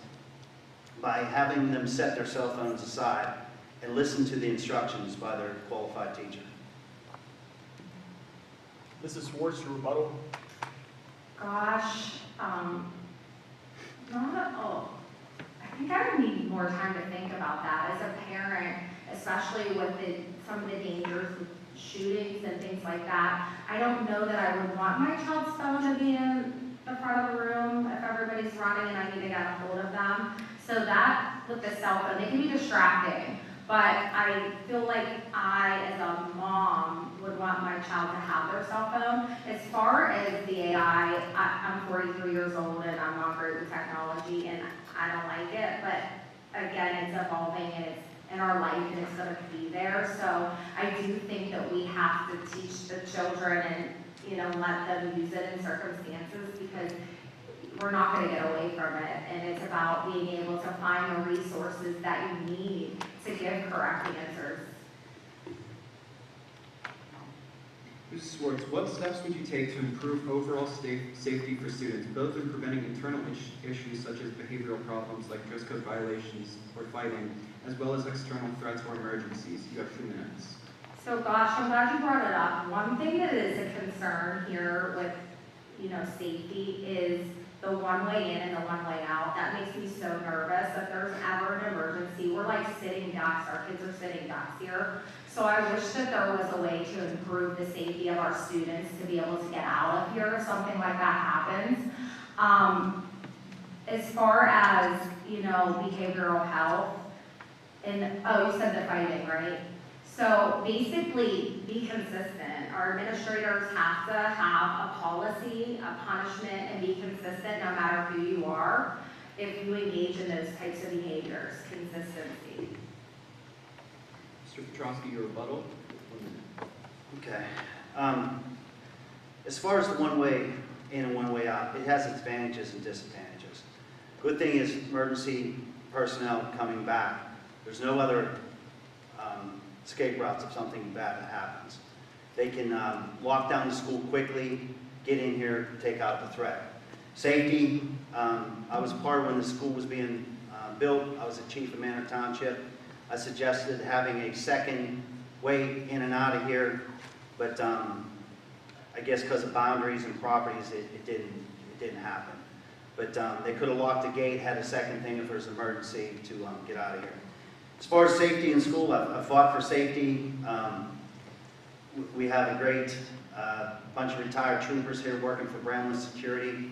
by having them set their cell phones aside and listen to the instructions by their qualified teacher. Mrs. Swartz, your rebuttal. Gosh, I think I would need more time to think about that as a parent, especially with some of the dangers with shootings and things like that. I don't know that I would want my child's phone to be in the front of the room if everybody's running and I need to get a hold of them. So that, with the cell phone, they can be distracting. But I feel like I, as a mom, would want my child to have their cell phone. As far as the AI, I'm 43 years old and I'm not great with technology and I don't like it. But again, it's evolving and it's in our life and it's going to be there. So I do think that we have to teach the children and let them use it in circumstances, because we're not going to get away from it. And it's about being able to find the resources that you need to give correct answers. Mrs. Swartz, what steps would you take to improve overall safety for students, both in preventing internal issues such as behavioral problems like dress code violations or fighting, as well as external threats or emergencies? You have 2 minutes. So gosh, I'm glad you brought it up. One thing that is a concern here with, safety is the one-way in and the one-way out. That makes me so nervous. If there's ever an emergency, we're like sitting ducks. Our kids are sitting ducks here. So I wish that there was a way to improve the safety of our students to be able to get out of here if something like that happens. As far as, behavioral health, and, oh, you said the fighting, right? So basically, be consistent. Our administrators have to have a policy, a punishment, and be consistent no matter who you are if you engage in those types of behaviors. Consistency. Mr. Petrosky, your rebuttal. 1 minute. Okay. As far as the one-way in and one-way out, it has advantages and disadvantages. Good thing is emergency personnel coming back. There's no other escape routes if something bad happens. They can walk down the school quickly, get in here, take out the threat. Safety, I was part when the school was being built. I was the chief of Manor Township. I suggested having a second way in and out of here, but I guess because of boundaries and properties, it didn't happen. But they could have locked the gate, had a second thing if there's an emergency to get out of here. As far as safety in school, I've fought for safety. We have a great bunch of retired troopers here working for Brownland Security.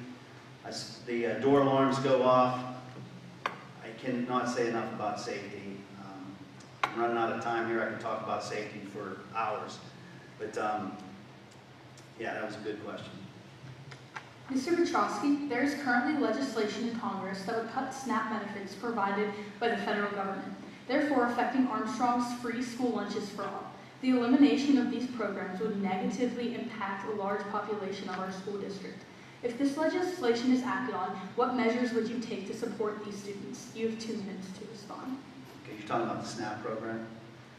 The door alarms go off. I cannot say enough about safety. I'm running out of time here. I can talk about safety for hours. But yeah, that was a good question. Mr. Petrosky, there is currently legislation in Congress that would cut SNAP benefits provided by the federal government, therefore affecting Armstrong's free school lunches for all. The elimination of these programs would negatively impact a large population of our school district. If this legislation is acted on, what measures would you take to support these students? You have 2 minutes to respond. Okay, you're talking about the SNAP program?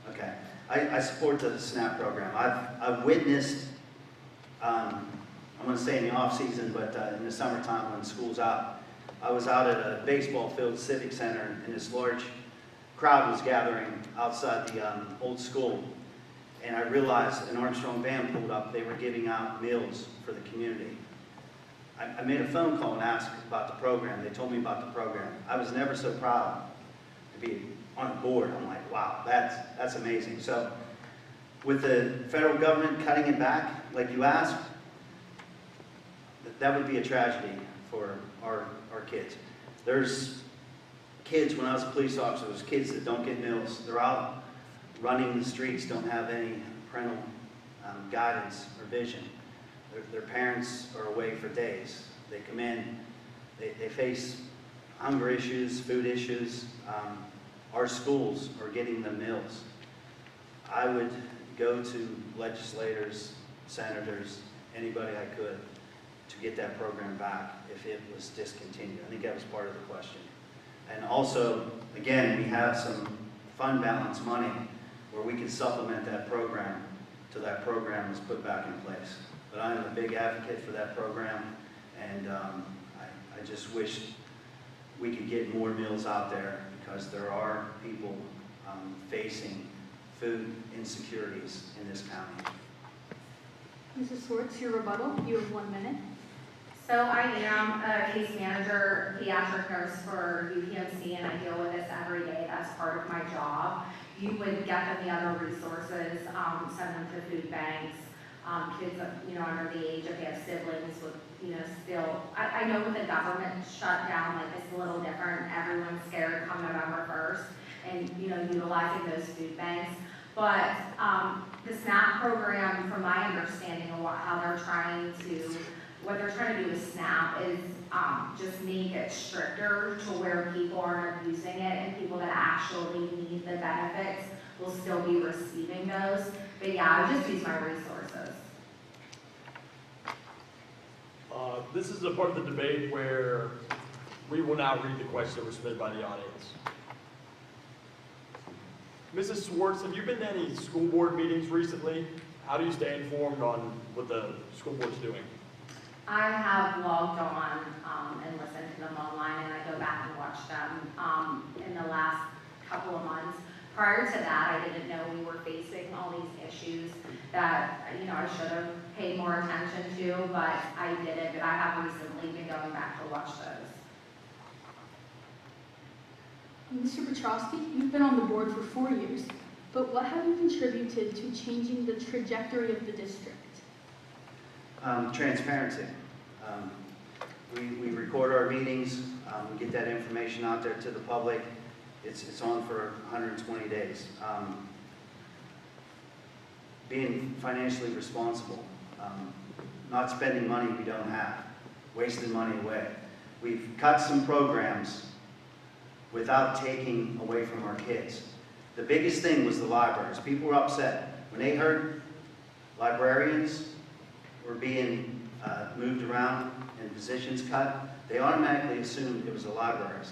Okay. I support the SNAP program. I've witnessed, I'm going to say in the off season, but in the summertime when school's out, I was out at a baseball field, Civic Center, and this large crowd was gathering outside the old school. And I realized an Armstrong van pulled up. They were giving out meals for the community. I made a phone call and asked about the program. They told me about the program. I was never so proud to be on board. I'm like, wow, that's amazing. So with the federal government cutting it back, like you asked, that would be a tragedy for our kids. There's kids, when I was a police officer, there's kids that don't get meals. They're out running the streets, don't have any parental guidance or vision. Their parents are away for days. They come in, they face hunger issues, food issues. Our schools are getting them meals. I would go to legislators, senators, anybody I could to get that program back if it was discontinued. I think that was part of the question. And also, again, we have some fund balance money where we can supplement that program till that program is put back in place. But I am a big advocate for that program, and I just wish we could get more meals out there because there are people facing food insecurities in this county. Mrs. Swartz, your rebuttal. You have 1 minute. So I am a case manager, pediatric nurse for UPMC, and I deal with this every day. That's part of my job. You would get them the other resources, send them to food banks, kids, under the age, if they have siblings with, still, I know with the government shutdown, like it's a little different. Everyone's scared come November 1st and, utilizing those food banks. But the SNAP program, from my understanding of how they're trying to, what they're trying to do with SNAP is just make it stricter to where people aren't abusing it and people that actually need the benefits will still be receiving those. But yeah, I would just use my resources. This is a part of the debate where we will now read the questions that were submitted by the audience. Mrs. Swartz, have you been to any school board meetings recently? How do you stay informed on what the school board's doing? I have logged on and listened to them online, and I go back and watch them in the last couple of months. Prior to that, I didn't know we were facing all these issues that, I should have paid more attention to, but I didn't. But I have recently been going back to watch those. Mr. Petrosky, you've been on the board for 4 years, but what have you contributed to changing the trajectory of the district? Transparency. We record our meetings, we get that information out there to the public. It's on for 120 days. Being financially responsible, not spending money we don't have, wasting money away. We've cut some programs without taking away from our kids. The biggest thing was the libraries. People were upset. When they heard librarians were being moved around and positions cut, they automatically assumed it was the libraries.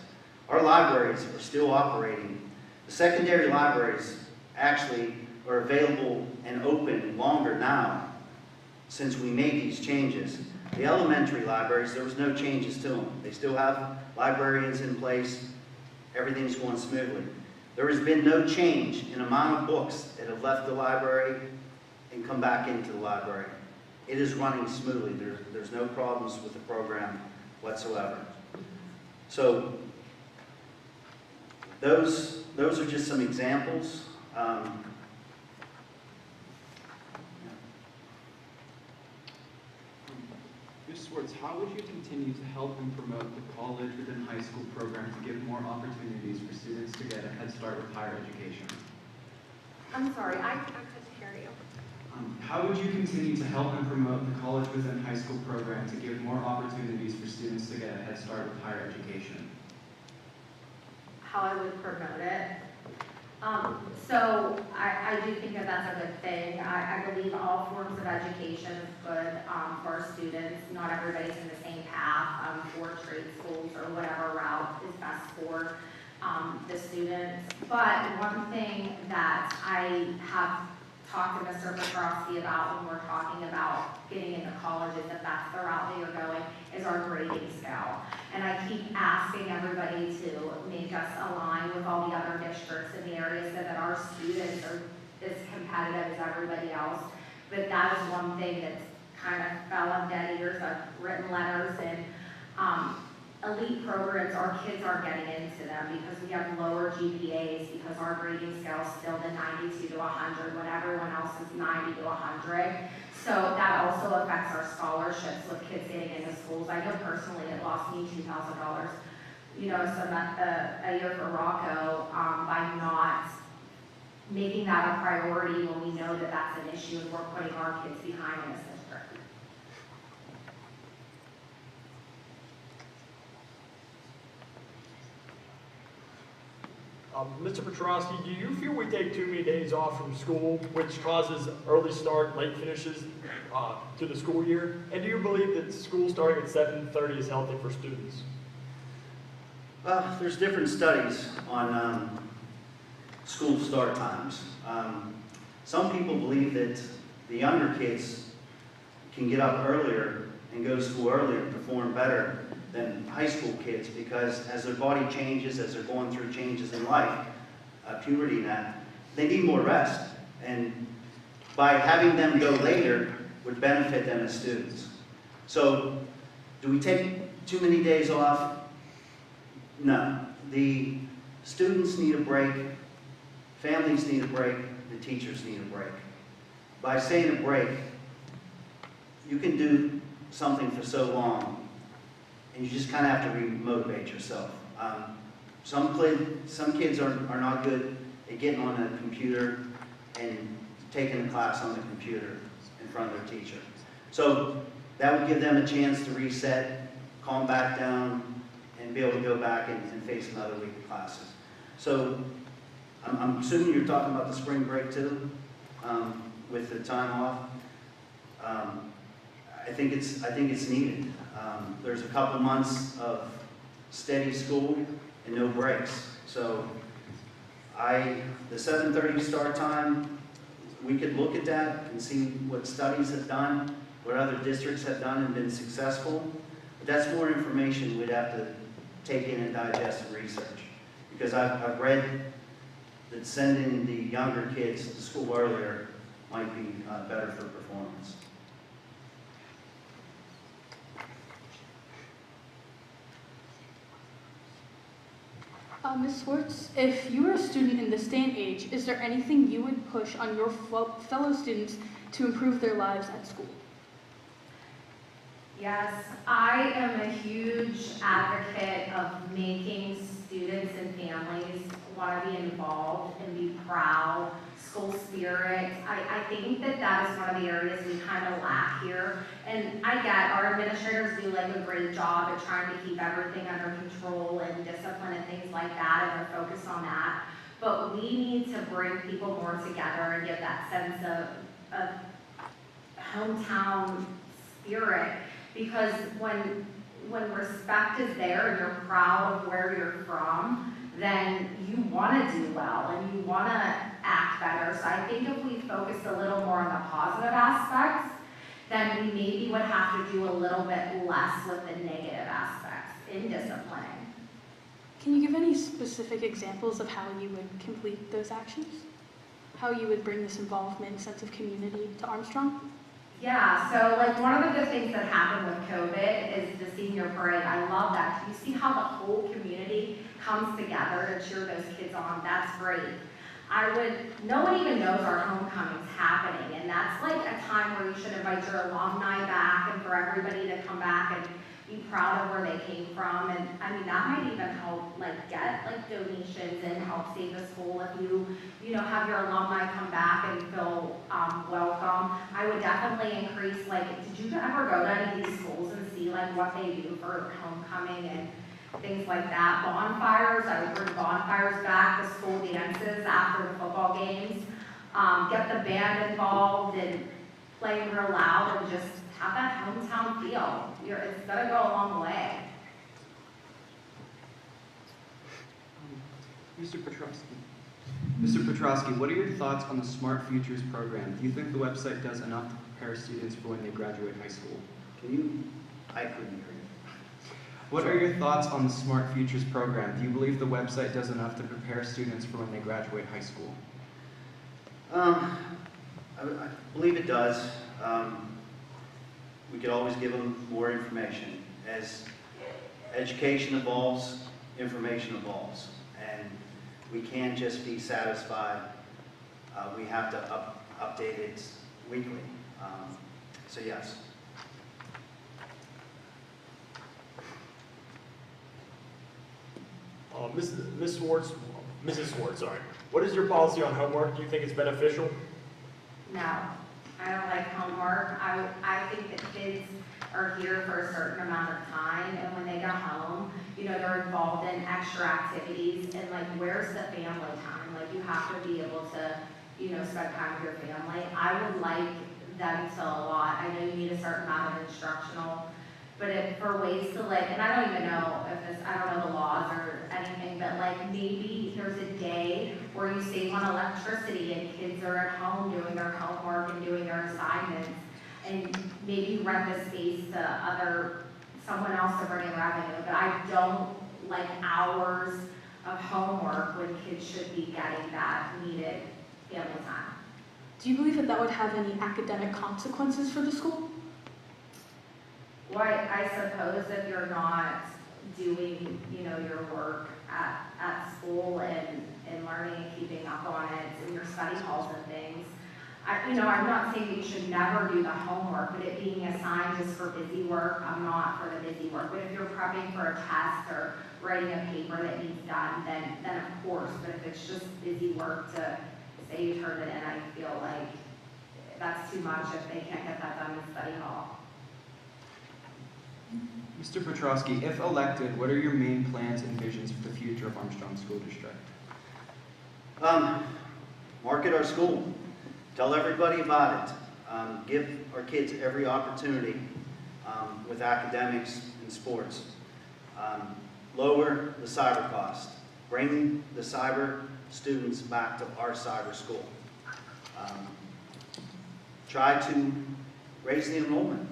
Our libraries are still operating. The secondary libraries actually are available and open longer now since we made these changes. The elementary libraries, there was no changes to them. They still have librarians in place. Everything's going smoothly. There has been no change in amount of books that have left the library and come back into the library. It is running smoothly. There's no problems with the program whatsoever. So those are just some examples. Ms. Swartz, how would you continue to help and promote the college within high school program to give more opportunities for students to get a head start with higher education? I'm sorry, I couldn't hear you. How would you continue to help and promote the college within high school program to give more opportunities for students to get a head start with higher education? How I would promote it. So I do think that that's a good thing. I believe all forms of education is good for our students. Not everybody's in the same path for trade schools or whatever route is best for the students. But one thing that I have talked to Mr. Petrosky about when we're talking about getting into colleges, if that's the route that you're going, is our grading scale. And I keep asking everybody to make us align with all the other districts in the area so that our students are as competitive as everybody else. But that is one thing that's kind of fell on dead ears. I've written letters and elite programs, our kids aren't getting into them because we have lower GPAs because our grading scale is still the 92 to 100 when everyone else is 90 to 100. So that also affects our scholarships with kids getting into schools. I know personally it lost me $2,000, a year for Rocco by not making that a priority when we know that that's an issue and we're putting our kids behind in this district. Mr. Petrosky, do you feel we take too many days off from school, which causes early start, late finishes to the school year? And do you believe that school starting at 7:30 is healthy for students? There's different studies on school start times. Some people believe that the younger kids can get up earlier and go to school earlier and perform better than high school kids because as their body changes, as they're going through changes in life, puberty and that, they need more rest. And by having them go later would benefit them as students. So, do we take too many days off? No. The students need a break, families need a break, the teachers need a break. By saying a break, you can do something for so long and you just kind of have to re-motivate yourself. Some kids are not good at getting on a computer and taking a class on the computer in front of their teacher. So that would give them a chance to reset, calm back down, and be able to go back and face another week of classes. So I'm assuming you're talking about the spring break too, with the time off. I think it's needed. There's a couple months of steady school and no breaks. So the 7:30 start time, we could look at that and see what studies have done, what other districts have done and been successful. But that's more information we'd have to take in and digest and research. Because I've read that sending the younger kids to school earlier might be better for performance. Ms. Swartz, if you were a student in this day and age, is there anything you would push on your fellow students to improve their lives at school? Yes, I am a huge advocate of making students and families want to be involved and be proud, school spirit. I think that is one of the areas we kind of lack here. And I get our administrators do like a great job at trying to keep everything under control and discipline and things like that, and they're focused on that. But we need to bring people more together and give that sense of hometown spirit. Because when respect is there and you're proud of where you're from, then you want to do well and you want to act better. So I think if we focused a little more on the positive aspects, then we maybe would have to do a little bit less with the negative aspects in disciplining. Can you give any specific examples of how you would complete those actions? How you would bring this involvement, sense of community to Armstrong? Yeah, so like one of the good things that happened with COVID is the senior parade. I love that. You see how the whole community comes together to cheer those kids on. That's great. No one even knows our homecoming's happening, and that's like a time where you should invite your alumni back and for everybody to come back and be proud of where they came from. And I mean, that might even help like get like donations and help save the school if you have your alumni come back and feel welcome. I would definitely increase, like, did you ever go to any of these schools and see like what they do for homecoming and things like that? Bonfires, I would bring bonfires back, the school dances after the football games, get the band involved and playing real loud and just have that hometown feel. It's gonna go a long way. Mr. Petrosky, what are your thoughts on the Smart Futures program? Do you think the website does enough to prepare students for when they graduate high school? I couldn't hear you. What are your thoughts on the Smart Futures program? Do you believe the website does enough to prepare students for when they graduate high school? I believe it does. We could always give them more information. As education evolves, information evolves. And we can't just be satisfied. We have to update it weekly. So yes. Mrs. Swartz, sorry. What is your policy on homework? Do you think it's beneficial? No, I don't like homework. I think that kids are here for a certain amount of time, and when they go home, they're involved in extra activities, and like, where's the family time? Like, you have to be able to, spend time with your family. I would like them to a lot. I know you need a certain amount of instructional, but for ways to like, and I don't even know I don't know the laws or anything, but like maybe there's a day where you save on electricity and kids are at home doing their homework and doing their assignments, and maybe you rent the space to someone else to bring in revenue. But I don't like hours of homework when kids should be getting that needed family time. Do you believe that would have any academic consequences for the school? Well, I suppose if you're not doing, your work at school and learning and keeping up on it in your study halls and things. I'm not saying that you should never do the homework, but it being assigned just for busy work, I'm not for the busy work. But if you're prepping for a test or writing a paper that needs done, then of course. But if it's just busy work to say you turn it in, I feel like that's too much if they can't get that done in study hall. Mr. Petrosky, if elected, what are your main plans and visions for the future of Armstrong School District? Market our school. Tell everybody about it. give our kids every opportunity with academics and sports. Lower the cyber cost. Bring the cyber students back to our cyber school. Try to raise the enrollment.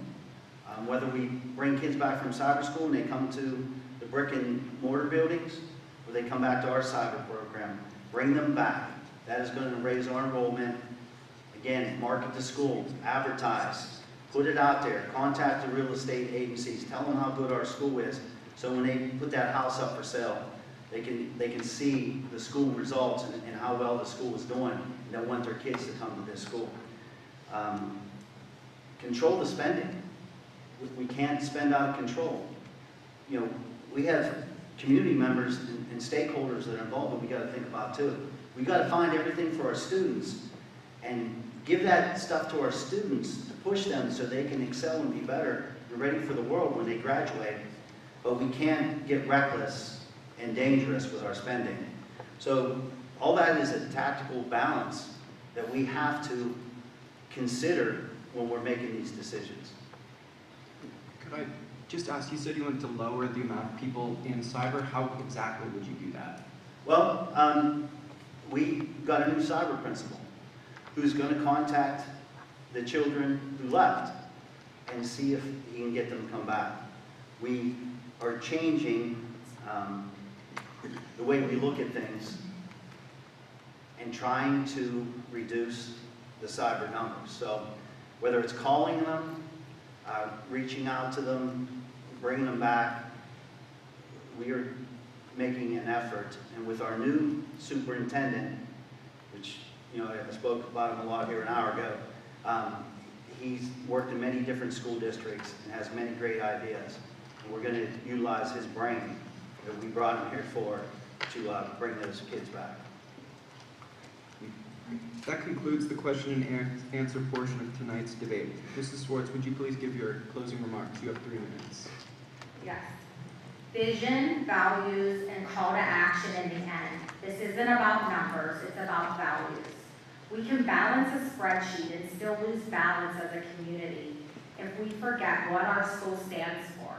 Whether we bring kids back from cyber school and they come to the brick and mortar buildings, or they come back to our cyber program, bring them back. That is going to raise our enrollment. Again, market the schools, advertise, put it out there, contact the real estate agencies, tell them how good our school is, so when they put that house up for sale, they can see the school results and how well the school is doing, and they'll want their kids to come to this school. Control the spending. We can't spend out of control. You know, we have community members and stakeholders that are involved that we got to think about too. We got to find everything for our students and give that stuff to our students to push them so they can excel and be better and ready for the world when they graduate. But we can't get reckless and dangerous with our spending. So all that is a tactical balance that we have to consider when we're making these decisions. Could I just ask, you said you wanted to lower the amount of people in cyber. How exactly would you do that? Well, we got a new cyber principal who's going to contact the children who left and see if he can get them to come back. We are changing the way we look at things and trying to reduce the cyber numbers. So whether it's calling them, reaching out to them, bringing them back, we are making an effort. And with our new superintendent, which, you know, I spoke about him a lot here an hour ago, he's worked in many different school districts and has many great ideas. And we're going to utilize his brain that we brought him here for to bring those kids back. That concludes the question and answer portion of tonight's debate. Mrs. Swartz, would you please give your closing remarks? You have 3 minutes. Yes. Vision, values, and call to action in the end. This isn't about numbers, it's about values. We can balance a spreadsheet and still lose balance as a community if we forget what our school stands for.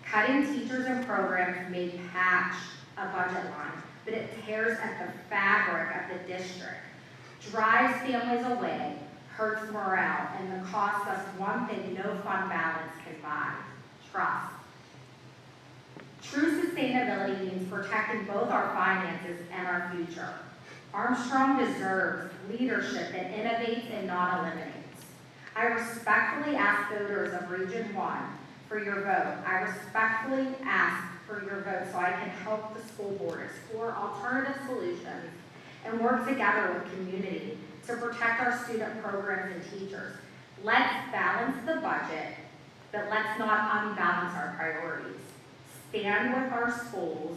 Cutting teachers and programs may patch a budget line, but it tears at the fabric of the district, drives families away, hurts morale, and costs us one thing no fund balance can buy: trust. True sustainability means protecting both our finances and our future. Armstrong deserves leadership that innovates and not eliminates. I respectfully ask voters of Region 1 for your vote. I respectfully ask for your vote so I can help the school board explore alternative solutions and work together with community to protect our student programs and teachers. Let's balance the budget, but let's not unbalance our priorities. Stand with our schools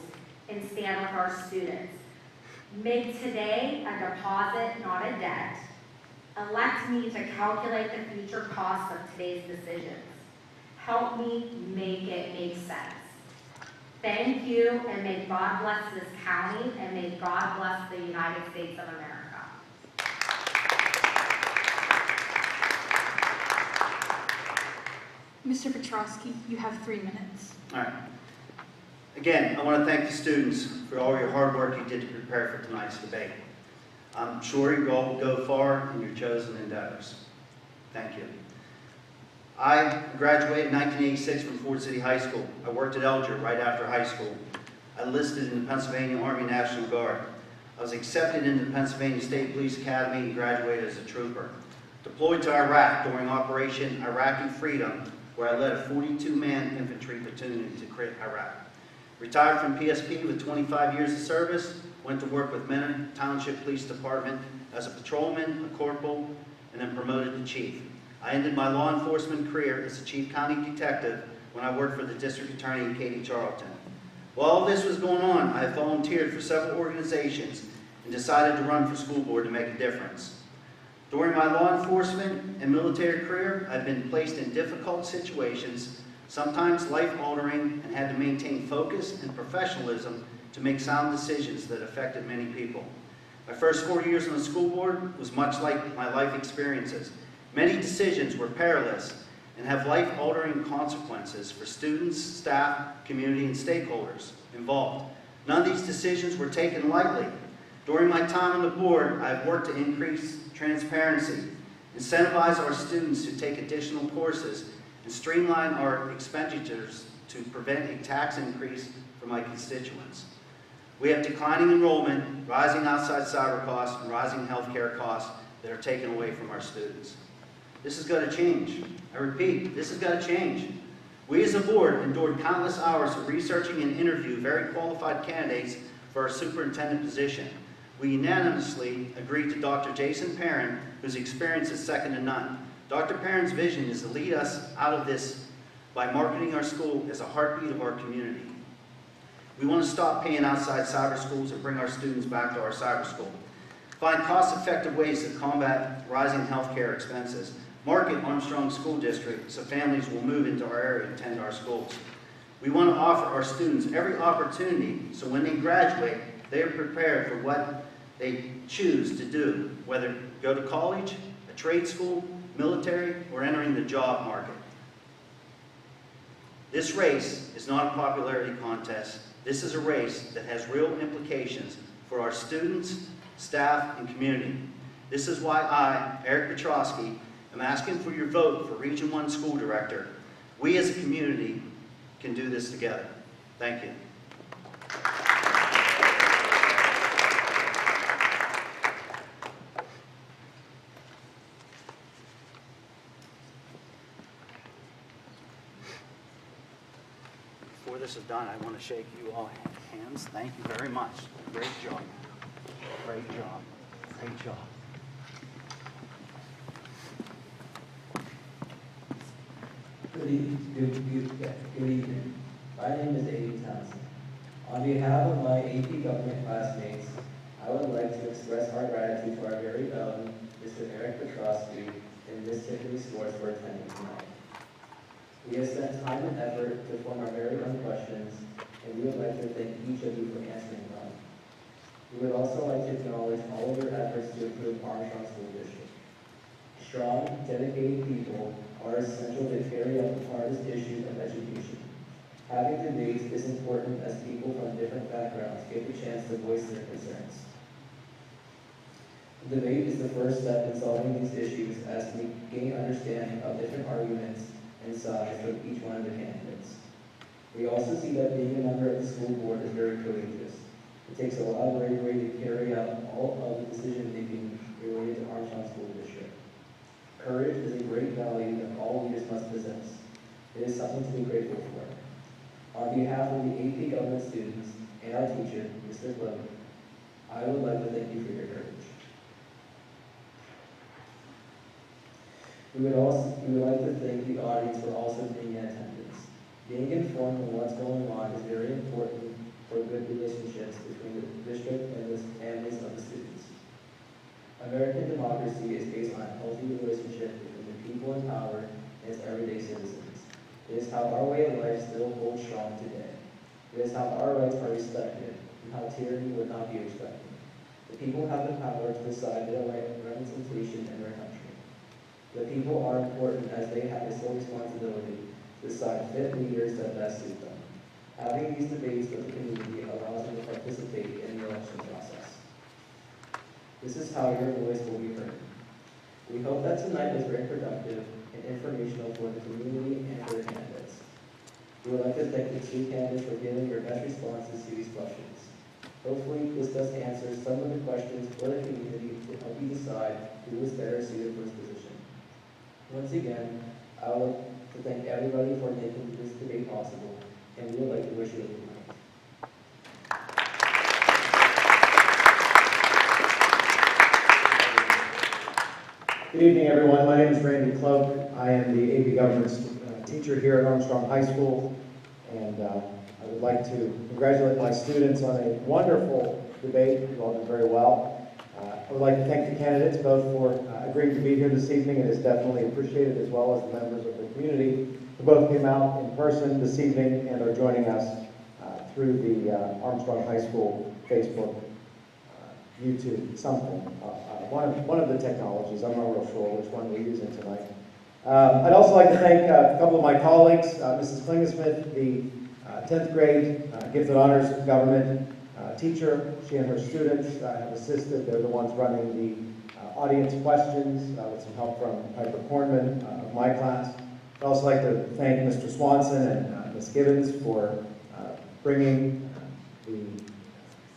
and stand with our students. Make today a deposit, not a debt. Elect me to calculate the future cost of today's decisions. Help me make it make sense. Thank you, and may God bless this county, and may God bless the United States of America. Mr. Petrosky, you have 3 minutes. All right. Again, I want to thank the students for all your hard work you did to prepare for tonight's debate. I'm sure you all will go far in your chosen endeavors. Thank you. I graduated in 1986 from Ford City High School. I worked at Elger right after high school. I enlisted in the Pennsylvania Army National Guard. I was accepted into the Pennsylvania State Police Academy and graduated as a trooper. Deployed to Iraq during Operation Iraqi Freedom, where I led a 42-man infantry platoon into Iraq. Retired from PSP with 25 years of service, went to work with Menor Township Police Department as a patrolman, a corporal, and then promoted to chief. I ended my law enforcement career as a chief county detective when I worked for the district attorney in Katy Charlton. While all this was going on, I volunteered for several organizations and decided to run for school board to make a difference. During my law enforcement and military career, I've been placed in difficult situations, sometimes life-altering, and had to maintain focus and professionalism to make sound decisions that affected many people. My first 4 years on the school board was much like my life experiences. Many decisions were perilous and have life-altering consequences for students, staff, community, and stakeholders involved. None of these decisions were taken lightly. During my time on the board, I've worked to increase transparency, incentivize our students to take additional courses, and streamline our expenditures to prevent a tax increase for my constituents. We have declining enrollment, rising outside cyber costs, and rising healthcare costs that are taken away from our students. This has got to change. I repeat, this has got to change. We as a board endured countless hours of researching and interviewing very qualified candidates for our superintendent position. We unanimously agreed to Dr. Jason Perrin, whose experience is second to none. Dr. Perrin's vision is to lead us out of this by marketing our school as a heartbeat of our community. We want to stop paying outside cyber schools and bring our students back to our cyber school. Find cost-effective ways to combat rising healthcare expenses. Market Armstrong School District so families will move into our area and attend our schools. We want to offer our students every opportunity so when they graduate, they are prepared for what they choose to do, whether go to college, a trade school, military, or entering the job market. This race is not a popularity contest. This is a race that has real implications for our students, staff, and community. This is why I, Eric Petrosky, am asking for your vote for Region 1 School Director. We as a community can do this together. Thank you. Before this is done, I want to shake you all hands. Thank you very much. Great job. Great job. Great job. Good evening. My name is A.D. Thompson. On behalf of my AP Government classmates, I would like to express our gratitude to our very own Mr. Eric Petrosky and Ms. Tiffany Swartz for attending tonight. We have spent time and effort to form our very own questions, and we would like to thank each of you for answering them. We would also like to acknowledge all of your efforts to improve Armstrong School District. Strong, dedicated people are essential to carry out the hardest issues of education. Having debates is important as people from different backgrounds get the chance to voice their concerns. The debate is the first step in solving these issues as we gain understanding of different arguments and sides from each one of the candidates. We also see that being a member of the school board is very courageous. It takes a lot of bravery to carry out all of the decision-making related to Armstrong School District. Courage is a great value that all leaders must possess. It is something to be grateful for. On behalf of the AP Government students and our teacher, Mr. Logan, I would like to thank you for your courage. We would like to thank the audience for also being in attendance. Being informed of what's going on is very important for good relationships between the district and the families of the students. American democracy is based on a healthy relationship between the people in power and its everyday citizens. It is how our way of life still holds strong today. It is how our rights are respected and how tyranny would not be respected. The people have the power to decide their representation in their country. The people are important as they have the sole responsibility to decide fit leaders that best suit them. Having these debates with the community allows them to participate in the election process. This is how your voice will be heard. We hope that tonight was very productive and informational for the community and for the candidates. We would like to thank the two candidates for giving your best responses to these questions. Hopefully, this does answer some of the questions for the community to help you decide who is better suited for this position. Once again, I would like to thank everybody for making this debate possible, and we would like to wish you a good night. Good evening, everyone. My name is Randy Cloak. I am the AP Government teacher here at Armstrong High School, and I would like to congratulate my students on a wonderful debate. You've all done very well. I would like to thank the candidates both for agreeing to be here this evening. It is definitely appreciated, as well as the members of the community who both came out in person this evening and are joining us through the Armstrong High School Facebook, YouTube, something. one of the technologies. I'm not real sure which one we're using tonight. I'd also like to thank a couple of my colleagues, Mrs. Klingesmith, the 10th grade Gifted Honors Government teacher. She and her students have assisted. They're the ones running the audience questions with some help from Piper Kornman of my class. I'd also like to thank Mr. Swanson and Ms. Gibbons for bringing the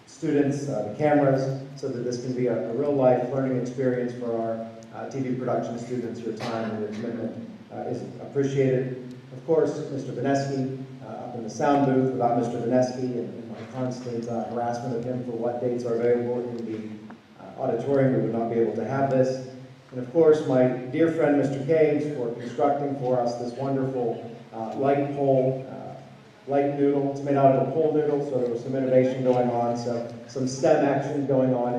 students, the cameras, so that this can be a real-life learning experience for our TV production students. Your time and your commitment is appreciated. Of course, Mr. Vineski up in the sound booth. Without Mr. Vineski and my constant harassment of him for what dates are available in the auditorium, we would not be able to have this. And of course, my dear friend, Mr. Caves, for constructing for us this wonderful light pole, light noodle. It's made out of a pole noodle, so there was some innovation going on, so some STEM action going on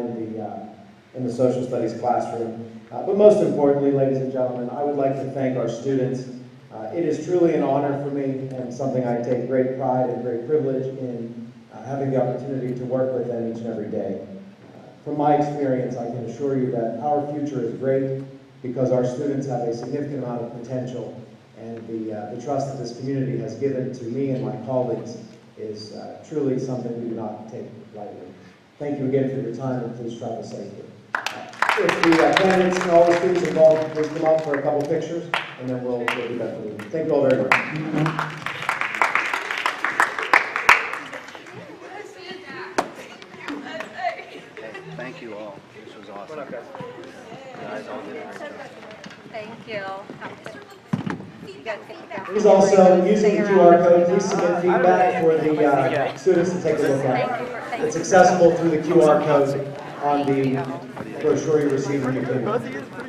in the social studies classroom. But most importantly, ladies and gentlemen, I would like to thank our students. It is truly an honor for me and something I take great pride and great privilege in having the opportunity to work with them each and every day. From my experience, I can assure you that our future is great because our students have a significant amount of potential, and the trust that this community has given to me and my colleagues is truly something we do not take lightly. Thank you again for your time, and please travel safely. If the candidates and all the students involved, please come up for a couple pictures, and then we'll be back with you. Thank you all very much. Thank you all. This was awesome. Okay. You guys all did a great job. Thank you. You guys get Please also, using the QR code, please submit feedback for the students to take a look at. It's accessible through the QR code on the brochure you received when you came in.